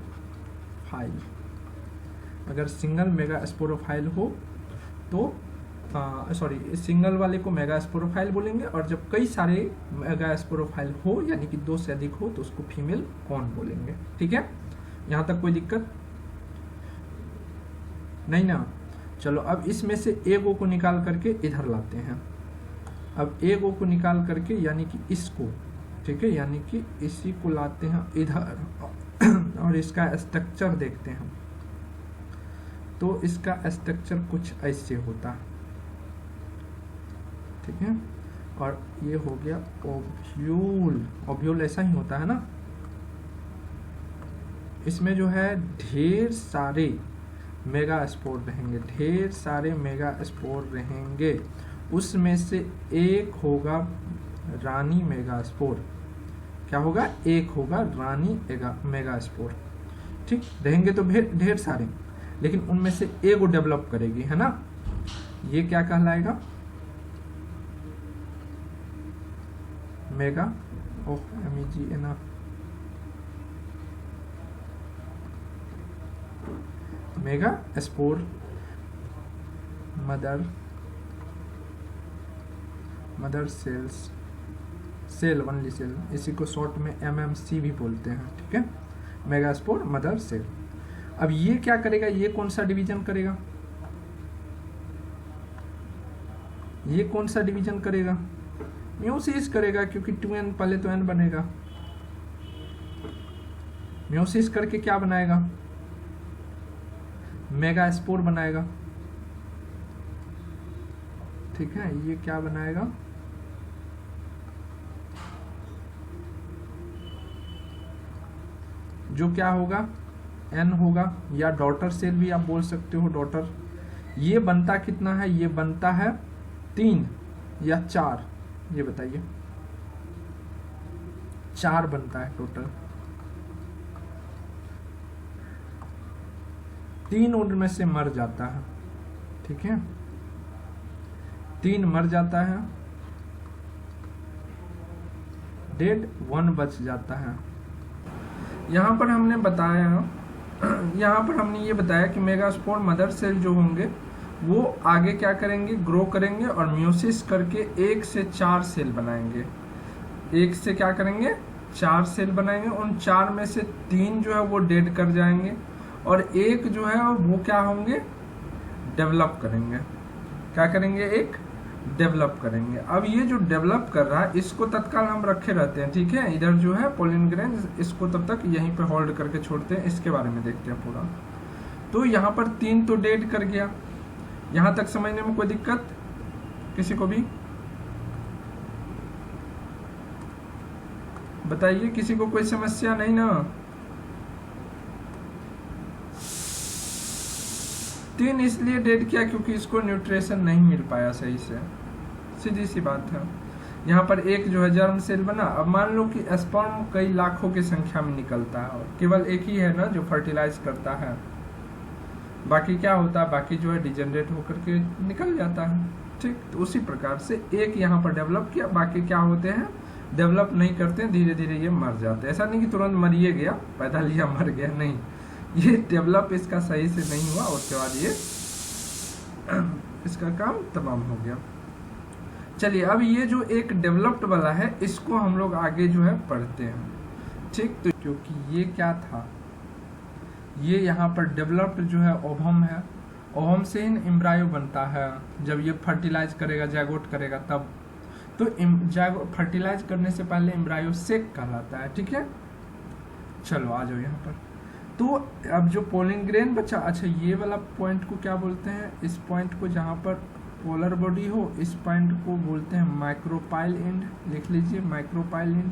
अगर सिंगल मेगा स्पोरोफाइल हो तो सॉरी, सिंगल वाले को मेगा स्पोरोफाइल बोलेंगे, और जब कई सारे मेगा स्पोरोफाइल हो, यानी कि 2 से अधिक हो, तो उसको फीमेल कौन बोलेंगे, ठीक है। यहाँ तक कोई दिक्कत नहीं ना। चलो अब इसमें से एगो को निकाल करके इधर लाते हैं। अब एगो को निकाल करके, यानी कि इसको, ठीक है, यानी कि इसी को लाते हैं इधर और इसका स्ट्रक्चर देखते हैं। तो इसका स्ट्रक्चर कुछ ऐसे होता है, ठीक है। और ये हो गया ओव्यूल ऐसा ही होता है ना। इसमें जो है ढेर सारे मेगा स्पोर रहेंगे, उसमें से एक होगा रानी मेगा स्पोर। क्या होगा? एक होगा रानी मेगा स्पोर, ठीक। रहेंगे तो ढेर सारे, लेकिन उनमें से एक वो डेवलप करेगी, है ना। ये क्या कहलाएगा? Mega MEGA megaspore mother cell only cell, इसी को शॉर्ट में MMC भी बोलते हैं, ठीक है। Megaspore mother cell. अब ये क्या करेगा? ये कौन सा डिवीजन करेगा? ये कौन सा डिवीजन करेगा? म्योसिस करेगा, क्योंकि 2n पहले तो n बनेगा। म्योसिस करके क्या बनाएगा? मेगा स्पोर बनाएगा, ठीक है। ये क्या बनाएगा? जो क्या होगा? n होगा, या डॉटर सेल भी आप बोल सकते हो, डॉटर। ये बनता कितना है? ये बनता है 3 या 4, ये बताइए। 4 बनता है टोटल। 3 उनमें से मर जाता है, ठीक है। 3 मर जाता है, डेड 1 बच जाता है। यहाँ पर हमने बताया यहाँ पर हमने ये बताया कि मेगास्पोर मदर सेल जो होंगे वो आगे क्या करेंगे, ग्रो करेंगे और म्यूसिस करके 1 से 4 सेल बनाएंगे। 1 से क्या करेंगे, 4 सेल बनाएंगे। उन 4 में से 3 जो है वो डेड कर जाएंगे और 1 जो है वो क्या होंगे, डेवलप करेंगे। क्या करेंगे, एक डेवलप करेंगे। अब ये जो डेवलप कर रहा है इसको तत्काल हम रखे रहते हैं, ठीक है। इधर जो है पोलिन ग्रेन, इसको तब तक यहीं पे होल्ड करके छोड़ते हैं। इसके बारे में देखते हैं पूरा। तो यहाँ पर 3 तो डेड कर गया। यहाँ तक समझने में कोई दिक्कत किसी को भी बताइए, किसी को कोई समस्या नहीं ना। 3 इसलिए डेड किया क्योंकि इसको न्यूट्रिशन नहीं मिल पाया सही से, सीधी सी बात है। यहाँ पर 1 जो है जर्म सेल बना। अब मान लो कि स्पर्म कई लाखों की संख्या में निकलता है और केवल एक ही है ना जो फर्टिलाइज करता है, बाकी क्या होता है, बाकी जो है डिजेनरेट होकर के निकल जाता है, ठीक। तो उसी प्रकार से एक यहाँ पर डेवलप किया, बाकी क्या होते हैं, डेवलप नहीं करते हैं, धीरे धीरे ये मर जाते हैं। ऐसा नहीं कि तुरंत मरिए गया, पैदा लिया मर गया, नहीं, ये डेवलप इसका सही से नहीं हुआ, उसके बाद ये इसका काम तमाम हो गया। चलिए अब ये जो एक डेवलप्ड वाला है इसको हम लोग आगे जो है पढ़ते हैं, ठीक। तो क्योंकि ये क्या था, ये यहाँ पर डेवलप्ड जो है ओवम है, ओवम से ही एम्ब्रायो बनता है। जब ये फर्टिलाइज करेगा, जायगोट करेगा तब, तो फर्टिलाइज करने से पहले एम्ब्रायो सेक कहलाता है, ठीक है। चलो आ जाओ यहाँ पर। तो अब जो पोलिन ग्रेन बचा, अच्छा ये वाला पॉइंट को क्या बोलते हैं, इस पॉइंट को जहाँ पर पोलर बॉडी हो, इस पॉइंट को बोलते हैं माइक्रोपाइल एंड। लिख लीजिए माइक्रोपाइल एंड।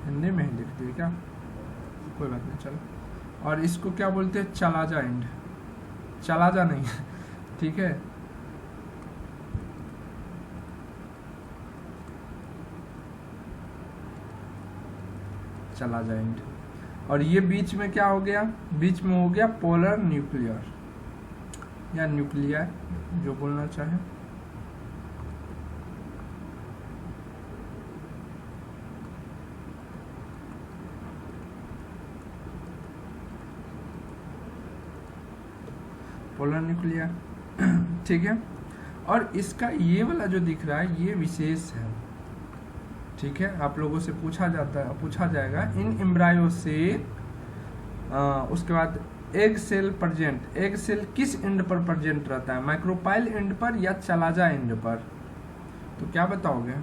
हिंदी में ही लिख दिए क्या, कोई बात नहीं, चलो। और इसको क्या बोलते हैं, चलाजा एंड। चलाजा नहीं ठीक है, चलाजा एंड। और ये बीच में क्या हो गया, बीच में हो गया पोलर न्यूक्लियर या न्यूक्लियर, जो बोलना चाहे। पोलर न्यूक्लियर ठीक है। और इसका ये वाला जो दिख रहा है ये विशेष है, ठीक है। आप लोगों से पूछा जाएगा इन एम्ब्रायो से उसके बाद egg cell present, egg cell किस एंड पर प्रेजेंट रहता है, माइक्रोपाइल एंड पर या चलाजा एंड पर, तो क्या बताओगे।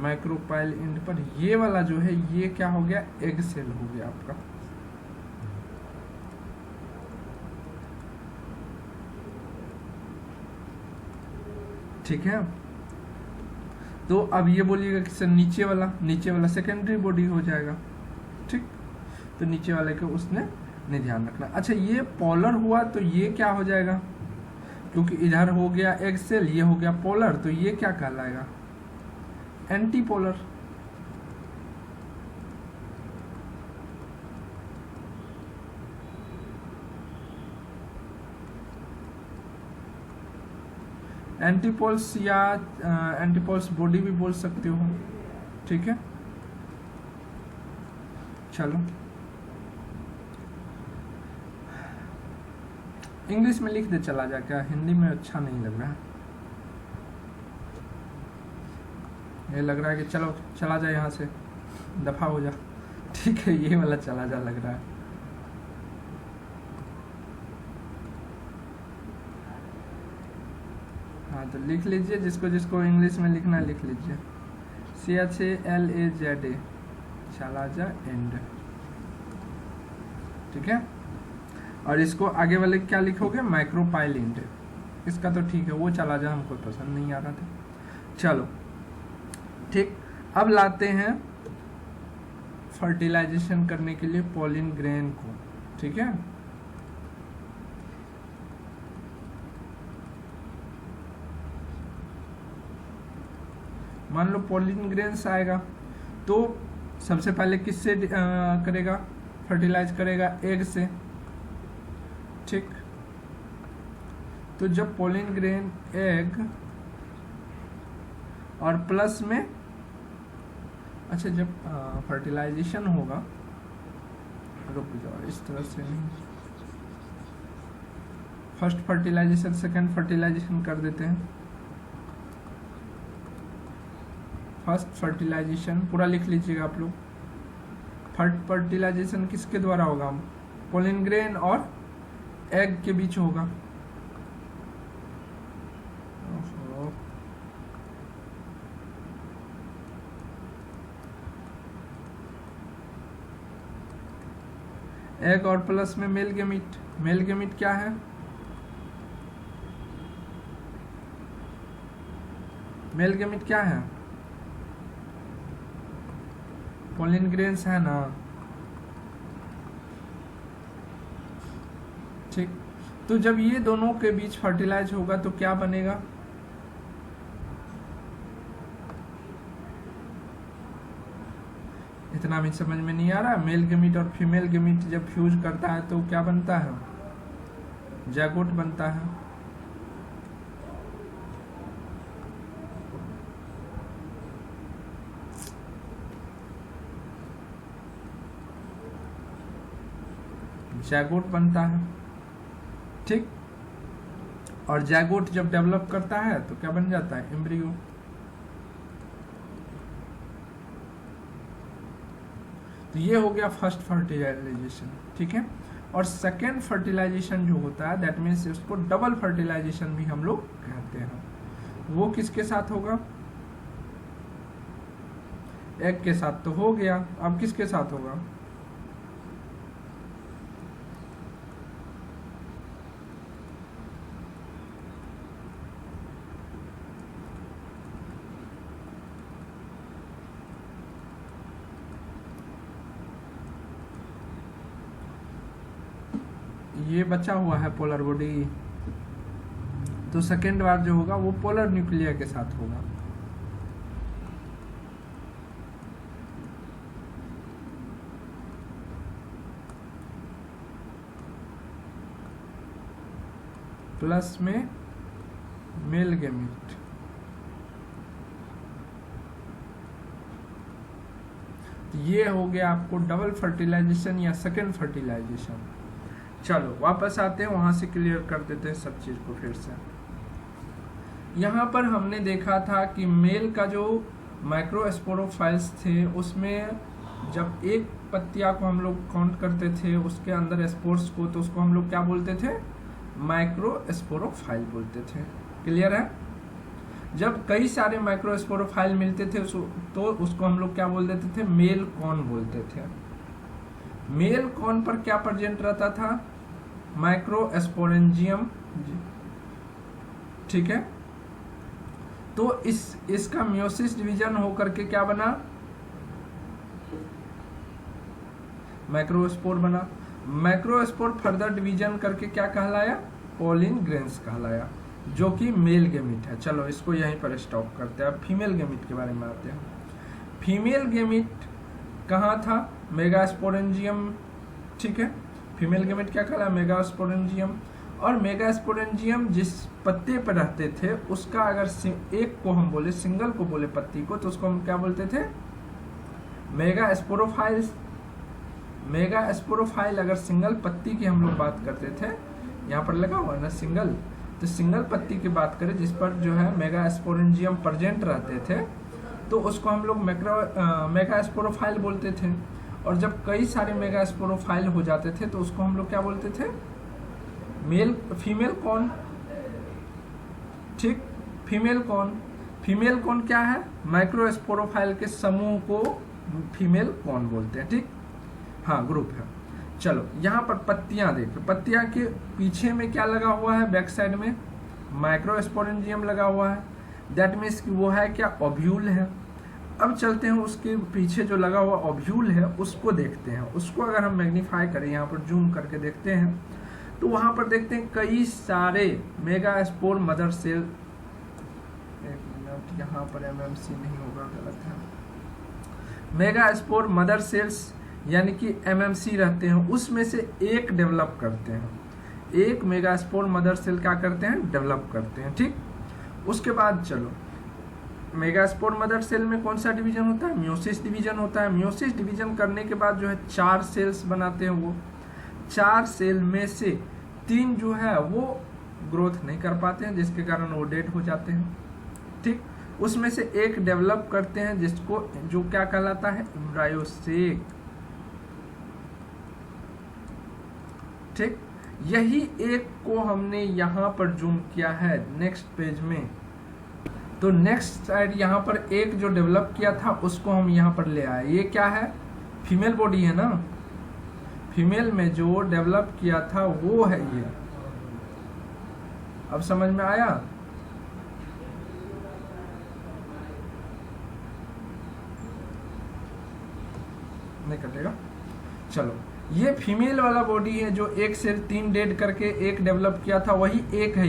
माइक्रोपाइल एंड पर। ये वाला जो है ये क्या हो गया, एग सेल हो गया आपका, ठीक है। तो अब ये बोलिएगा कि सर नीचे वाला सेकेंडरी बॉडी हो जाएगा, ठीक। तो नीचे वाले को उसने नहीं ध्यान रखना। अच्छा ये पोलर हुआ तो ये क्या हो जाएगा, क्योंकि इधर हो गया एग सेल, ये हो गया पोलर, तो ये क्या कहलाएगा, एंटी पोलर। एंटीपोल्स या एंटीपोल्स बॉडी भी बोल सकते हो, ठीक है। चलो इंग्लिश में लिख दे चला जा, क्या हिंदी में अच्छा नहीं लग रहा है, ये लग रहा है कि चलो चला जा यहाँ से, दफा हो जा, ठीक है। ये वाला चला जा लग रहा है। हाँ तो लिख लीजिए, जिसको जिसको इंग्लिश में लिखना है लिख लीजिए, CHALAZA, चला जा एंड, ठीक है। और इसको आगे वाले क्या लिखोगे, माइक्रोपाइल एंड। इसका तो ठीक है, वो चला जा हमको पसंद नहीं आ रहा था। चलो ठीक, अब लाते हैं फर्टिलाइजेशन करने के लिए पोलिन ग्रेन को, ठीक है। मान लो पोलिन ग्रेन्स आएगा तो सबसे पहले किससे करेगा, फर्टिलाइज करेगा एग से, ठीक। तो जब पोलिन ग्रेन एग और प्लस में, अच्छा जब फर्टिलाइजेशन होगा, रुक जाओ इस तरह से नहीं, फर्स्ट फर्टिलाइजेशन सेकंड फर्टिलाइजेशन कर देते हैं। फर्स्ट फर्टिलाइजेशन पूरा लिख लीजिएगा आप लोग। फर्स्ट फर्टिलाइजेशन किसके द्वारा होगा? पोलिन ग्रेन और एग के बीच होगा। एग और प्लस में मेल गेमिट। मेल गेमिट क्या है? मेल गेमिट क्या है? पोलिन ग्रेन्स है ना, ठीक। तो जब ये दोनों के बीच फर्टिलाइज होगा तो क्या बनेगा? इतना भी समझ में नहीं आ रहा। मेल गेमिट और फीमेल गेमिट जब फ्यूज करता है तो क्या बनता है? जैगोट बनता है। जैगोट बनता है, ठीक। और जैगोट जब डेवलप करता है तो क्या बन जाता है? एम्ब्रियो। तो ये हो गया फर्स्ट फर्टिलाइजेशन, ठीक है। और सेकेंड फर्टिलाइजेशन जो होता है दैट मीन्स उसको डबल फर्टिलाइजेशन भी हम लोग कहते हैं। वो किसके साथ होगा? एग के साथ तो हो गया, अब किसके साथ होगा? ये बचा हुआ है पोलर बॉडी, तो सेकेंड बार जो होगा वो पोलर न्यूक्लियर के साथ होगा। प्लस में मेल गेमिट। ये हो गया आपको डबल फर्टिलाइजेशन या सेकेंड फर्टिलाइजेशन। चलो वापस आते हैं, वहां से क्लियर कर देते हैं सब चीज को फिर से। यहाँ पर हमने देखा था कि मेल का जो माइक्रोस्पोरोफाइल्स थे उसमें जब एक पत्तिया को हम लोग काउंट करते थे उसके अंदर स्पोर्स को, तो उसको हम लोग क्या बोलते थे? माइक्रोस्पोरोफाइल बोलते थे। क्लियर है? जब कई सारे माइक्रोस्पोरोफाइल मिलते थे तो उसको हम लोग क्या बोल देते थे? मेल कॉन बोलते थे। मेल कॉन पर क्या प्रेजेंट रहता था? माइक्रोस्पोरेंजियम, ठीक है। तो इसका मियोसिस डिवीजन होकर के क्या बना? माइक्रोस्पोर बना। माइक्रोस्पोर फर्दर डिवीजन करके क्या कहलाया? पोलिन ग्रेन्स कहलाया, जो कि मेल गेमिट है। चलो इसको यहीं पर स्टॉप करते हैं। अब फीमेल गेमिट के बारे में आते हैं। फीमेल गेमिट कहाँ था? मेगास्पोरेंजियम, ठीक है। फीमेल गेमिट क्या कहलाया? मेगास्पोरेंजियम। और मेगास्पोरेंजियम जिस पत्ते पर रहते थे उसका अगर एक को हम बोले, सिंगल को बोले पत्ती को, तो उसको हम क्या बोलते थे? मेगास्पोरोफाइल। मेगास्पोरोफाइल अगर सिंगल पत्ती की हम लोग बात करते थे, यहाँ पर लगा हुआ ना सिंगल, तो सिंगल पत्ती की बात करें जिस पर जो है मेगास्पोरेंजियम प्रेजेंट रहते थे, तो उसको हम लोग मेगास्पोरोफाइल बोलते थे। और जब कई सारे मेगास्पोरोफाइल हो जाते थे तो उसको हम लोग क्या बोलते थे? फीमेल कॉन, ठीक। Female cone. फीमेल कॉन क्या है? माइक्रोस्पोरोफाइल के समूह को फीमेल कॉन बोलते हैं, ठीक। हाँ, ग्रुप है। चलो यहाँ पर पत्तियां देखो। पत्तियां के पीछे में क्या लगा हुआ है? बैक साइड में माइक्रोस्पोरेंजियम लगा हुआ है। दैट मीन्स कि वो है क्या? ओव्यूल है। अब चलते हैं उसके पीछे जो लगा हुआ ओव्यूल है उसको देखते हैं। उसको अगर हम मैग्नीफाई करें, यहाँ पर जूम करके देखते हैं, तो वहां पर देखते हैं कई सारे मेगास्पोर मदर सेल। एक मिनट, यहाँ पर एमएमसी नहीं होगा, गलत है। मेगास्पोर मदर सेल्स यानी कि एमएमसी रहते हैं, उसमें से एक डेवलप करते हैं, एक मेगास्पोर मदर सेल क्या करते हैं, डेवलप करते हैं। ठीक, उसके बाद चलो मेगास्पोर मदर सेल में कौन सा डिवीजन होता है, म्योसिस डिवीजन होता है। म्योसिस डिवीजन करने के बाद जो है 4 सेल्स बनाते हैं, वो 4 सेल में से 3 जो है वो ग्रोथ नहीं कर पाते हैं, जिसके कारण वो डेड हो जाते हैं। ठीक, उसमें से एक डेवलप करते हैं जिसको जो क्या कहलाता है, एम्ब्रायोसेक। ठीक, यही एक को हमने यहाँ पर जूम किया है नेक्स्ट पेज में। तो नेक्स्ट साइड यहाँ पर एक जो डेवलप किया था उसको हम यहाँ पर ले आए। ये क्या है, फीमेल बॉडी है ना, फीमेल में जो डेवलप किया था वो है ये। अब समझ में आया? नहीं कटेगा। चलो, ये फीमेल वाला बॉडी है जो एक से 3 डेड करके एक डेवलप किया था, वही एक है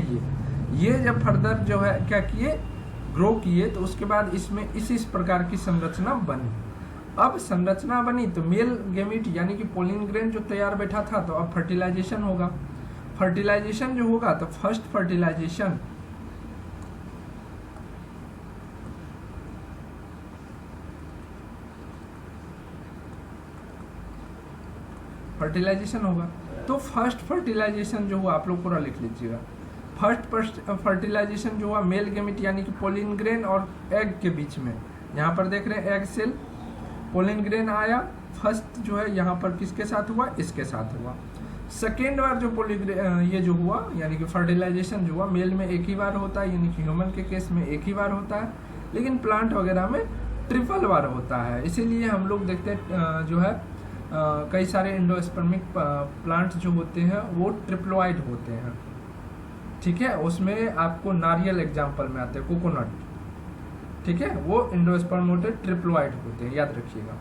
ये जब फर्दर जो है क्या किए, ग्रो किए, तो उसके बाद इसमें इस प्रकार की संरचना बनी। अब संरचना बनी तो मेल गेमिट यानी कि पोलिन ग्रेन जो तैयार बैठा था, तो अब फर्टिलाइजेशन होगा। फर्टिलाइजेशन जो होगा तो फर्स्ट फर्टिलाइजेशन होगा। तो फर्स्ट फर्टिलाइजेशन जो हुआ, आप लोग पूरा लिख लीजिएगा। फर्स्ट फर्टिलाइजेशन जो हुआ मेल गेमिट यानी कि पोलिन ग्रेन और एग के बीच में, यहाँ पर देख रहे हैं एग सेल, पोलिन ग्रेन आया, फर्स्ट जो है यहाँ पर किसके साथ हुआ, इसके साथ हुआ। सेकेंड बार जो ये जो हुआ यानी कि फर्टिलाइजेशन जो हुआ, मेल में एक ही बार होता है, यानी कि ह्यूमन के केस में एक ही बार होता है, लेकिन प्लांट वगैरह में ट्रिपल बार होता है। इसीलिए हम लोग देखते हैं जो है कई सारे एंडोस्पर्मिक प्लांट जो होते हैं वो ट्रिप्लोइड होते हैं। ठीक है, उसमें आपको नारियल एग्जाम्पल में आते हैं, कोकोनट। ठीक है, वो एंडोस्पर्मेटेड ट्रिप्लोइड होते हैं, याद रखिएगा।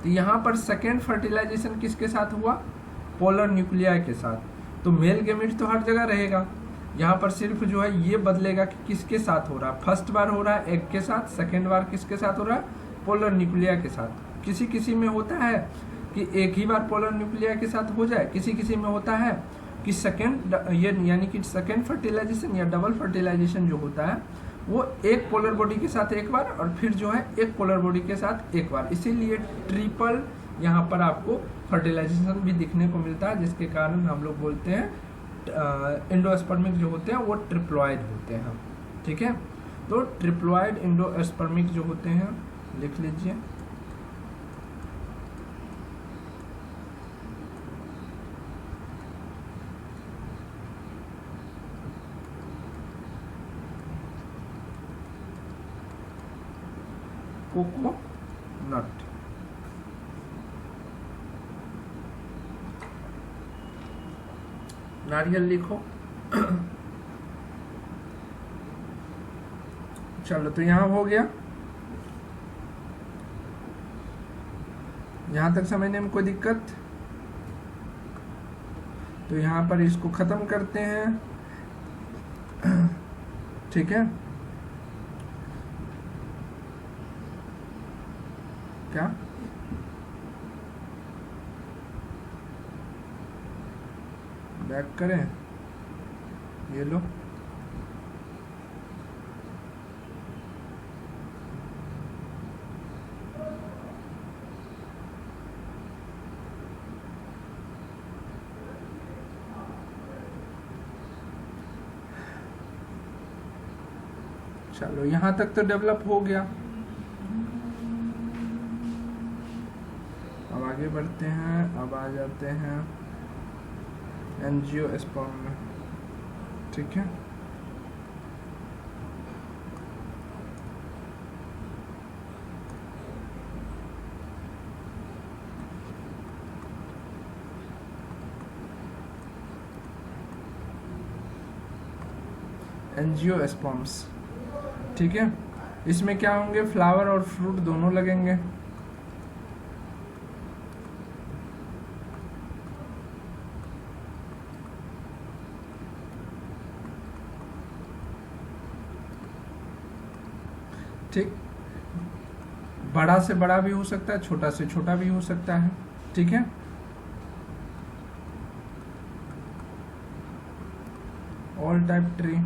तो यहाँ पर सेकेंड फर्टिलाइजेशन किसके साथ हुआ, पोलर न्यूक्लियाई के साथ। तो मेल गेमिट तो हर जगह रहेगा, यहाँ पर सिर्फ जो है ये बदलेगा कि किसके साथ हो रहा है। फर्स्ट बार हो रहा है एग के साथ, सेकेंड बार किसके साथ हो रहा है, पोलर न्यूक्लियाई के साथ। किसी किसी में होता है कि एक ही बार पोलर न्यूक्लियाई के साथ हो जाए, किसी किसी में होता है कि सेकेंड ये यानी कि सेकेंड फर्टिलाइजेशन या डबल फर्टिलाइजेशन जो होता है वो एक पोलर बॉडी के साथ एक बार और फिर जो है एक पोलर बॉडी के साथ एक बार। इसीलिए ट्रिपल यहाँ पर आपको फर्टिलाइजेशन भी दिखने को मिलता है, जिसके कारण हम लोग बोलते हैं एंडोस्पर्मिक जो होते हैं वो ट्रिप्लॉइड होते हैं। ठीक है, तो ट्रिप्लॉइड एंडोस्पर्मिक जो होते हैं लिख लीजिए। कोकोनट, नारियल लिखो। चलो, तो यहां हो गया, यहां तक समझने में कोई दिक्कत? तो यहां पर इसको खत्म करते हैं। ठीक है, क्या बैक करें, ये लो। चलो, यहां तक तो डेवलप हो गया। अब आगे बढ़ते हैं, अब आ जाते हैं एंजियोस्पर्म में। ठीक है, एंजियोस्पर्म्स। ठीक है, इसमें क्या होंगे, फ्लावर और फ्रूट दोनों लगेंगे। ठीक, बड़ा से बड़ा भी हो सकता है, छोटा से छोटा भी हो सकता है, ठीक है। ऑल टाइप ट्री,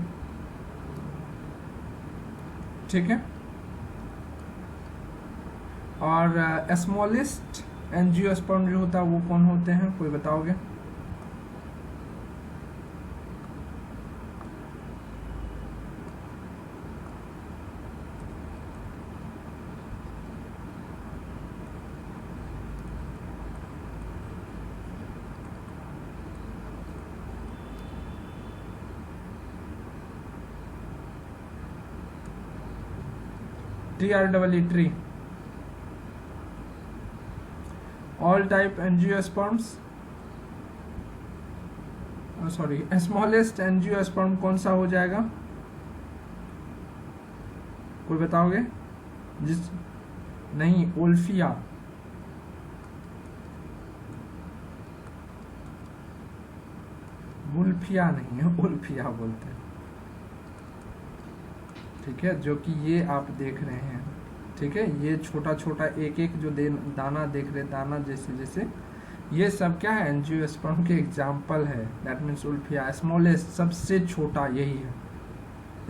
ठीक है। और स्मॉलेस्ट एंजियोस्पर्म जो होता है वो कौन होते हैं, कोई बताओगे? TREE, all type angiosperms, sorry smallest angiosperm कौन सा हो जाएगा, कोई बताओगे? जिस नहीं, ओल्फिया, वुल्फिया नहीं है, ओल्फिया बोलते हैं, ठीक है। जो कि ये आप देख रहे हैं, ठीक है, ये छोटा छोटा एक एक जो दाना देख रहे, दाना जैसे जैसे, ये सब क्या है, एंजियोस्पर्म के एग्जाम्पल है। दैट मीन्स उल्फिया स्मॉलेस्ट, सबसे छोटा यही है,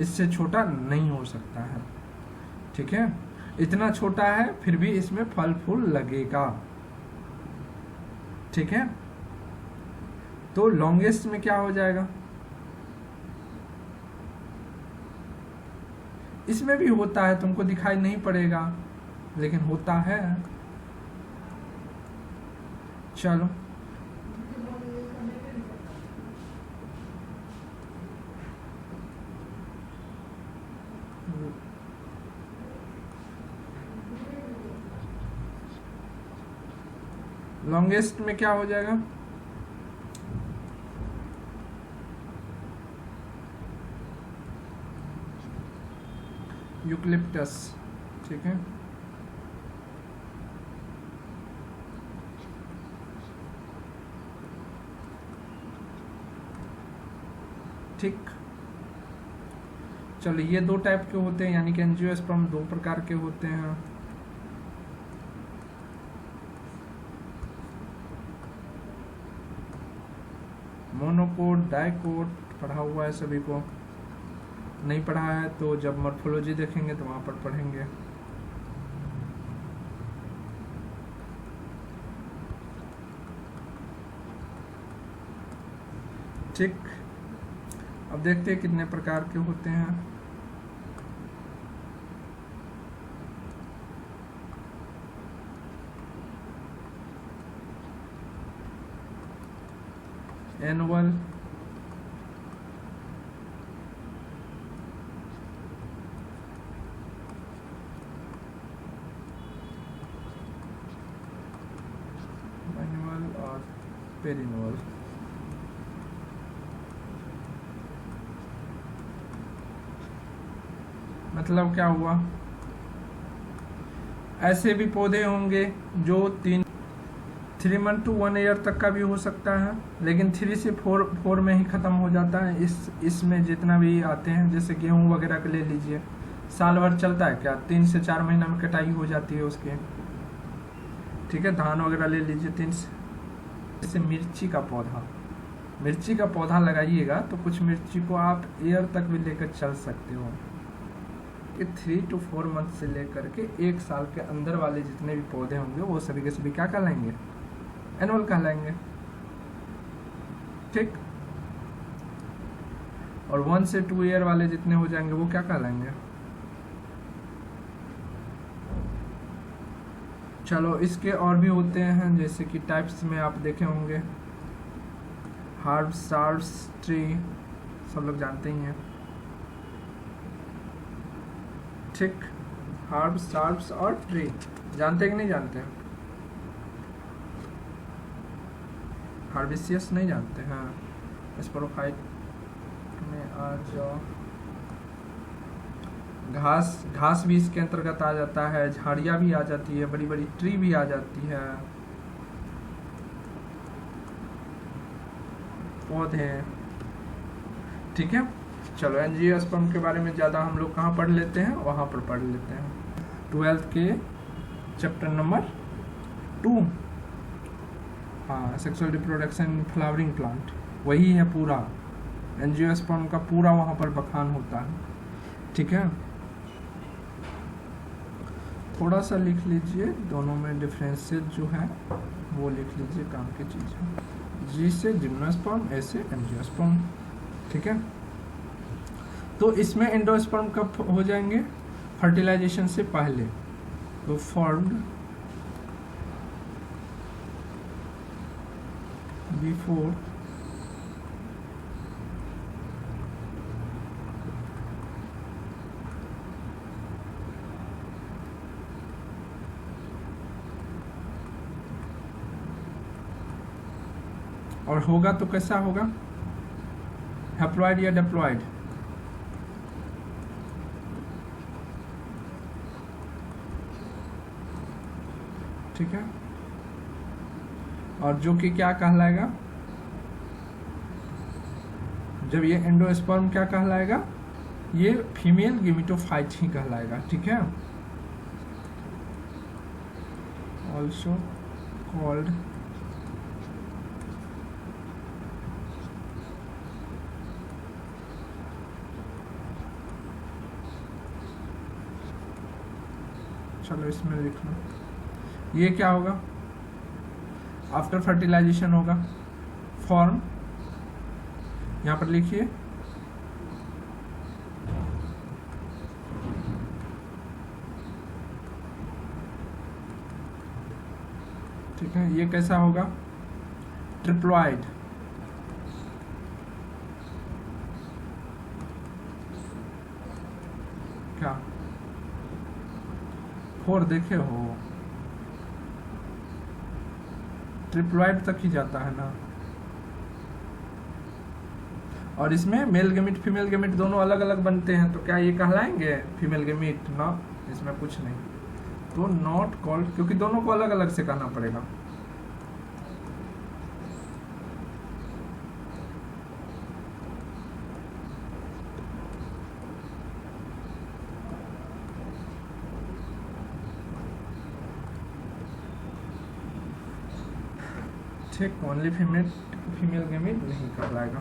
इससे छोटा नहीं हो सकता है, ठीक है। इतना छोटा है फिर भी इसमें फल फूल लगेगा, ठीक है। तो लॉन्गेस्ट में क्या हो जाएगा, इसमें भी होता है, तुमको दिखाई नहीं पड़ेगा लेकिन होता है। चलो लॉन्गेस्ट में क्या हो जाएगा, यूकलिप्टस, ठीक है। ठीक, चलो ये दो टाइप के होते हैं, यानी कि एंजियोस्पर्म दो प्रकार के होते हैं। मोनोकोट, डाइकोट पढ़ा हुआ है सभी को, नहीं पढ़ा है तो जब मॉर्फोलॉजी देखेंगे तो वहां पर पढ़ेंगे। ठीक, अब देखते हैं कितने प्रकार के होते हैं। एनुअल, और पेरिनोअल। मतलब क्या हुआ, ऐसे भी पौधे होंगे जो 3 मंथ टू 1 ईयर तक का भी हो सकता है, लेकिन 3 से 4 में ही खत्म हो जाता है। इसमें जितना भी आते हैं, जैसे गेहूं वगैरह के ले लीजिए, साल भर चलता है क्या, 3 से 4 महीना में कटाई हो जाती है उसके, ठीक है। धान वगैरह ले लीजिए 3 से। जैसे मिर्ची का पौधा लगाइएगा तो कुछ मिर्ची को आप ईयर तक भी लेकर चल सकते हो। 3 to 4 मंथ से लेकर के 1 साल के अंदर वाले जितने भी पौधे होंगे वो सभी के सभी क्या कहलाएंगे, एनुअल कहलाएंगे, ठीक। और 1 से 2 ईयर वाले जितने हो जाएंगे वो क्या कहलाएंगे। चलो इसके और भी होते हैं, जैसे कि टाइप्स में आप देखे होंगे, हार्ब, सार्ब्स, ट्री, सब लोग जानते ही हैं, ठीक। हार्ब, सार्ब्स और ट्री जानते कि नहीं जानते हैं? हार्बिसियस नहीं जानते हैं? स्पोरोफाइट में आ जाओ। घास भी इसके अंतर्गत आ जाता है, झाड़ियाँ भी आ जाती है, बड़ी बड़ी ट्री भी आ जाती है, पौधे, ठीक है। चलो एंजियोस्पर्म के बारे में ज़्यादा हम लोग कहाँ पढ़ लेते हैं, वहाँ पर पढ़ लेते हैं 12th के चैप्टर नंबर 2, हाँ, सेक्सुअल रिप्रोडक्शन फ्लावरिंग प्लांट, वही है पूरा। एंजियोस्पर्म का पूरा वहाँ पर बखान होता है, ठीक है। थोड़ा सा लिख लीजिए, दोनों में डिफरेंसेस जो है वो लिख लीजिए, काम की चीज़ है। जी से जिम्नोस्पर्म, ए से एंजियोस्पर्म, ठीक है। तो इसमें एंडोस्पर्म कब हो जाएंगे? फर्टिलाइजेशन से पहले। तो फॉर्म्ड बिफोर और होगा तो कैसा होगा? हैप्लॉइड या डिप्लॉइड? ठीक है। और जो कि क्या कहलाएगा? जब ये एंडोस्पर्म क्या कहलाएगा? ये फीमेल गेमेटोफाइट ही कहलाएगा, ठीक है। ऑल्सो कॉल्ड चलो इसमें लिख लो। ये क्या होगा? आफ्टर फर्टिलाइजेशन होगा फॉर्म, यहाँ पर लिखिए, ठीक है। ये कैसा होगा? ट्रिप्लॉइड, क्या 4 देखे हो? ट्रिप्लॉइड तक ही जाता है ना। और इसमें मेल गेमिट फीमेल गेमिट दोनों अलग अलग बनते हैं, तो क्या ये कहलाएंगे फीमेल गेमिट? ना, इसमें कुछ नहीं, तो नॉट कॉल्ड, क्योंकि दोनों को अलग अलग से कहना पड़ेगा। ठीक, ओनली फीमेल गेमिट नहीं कहलाएगा।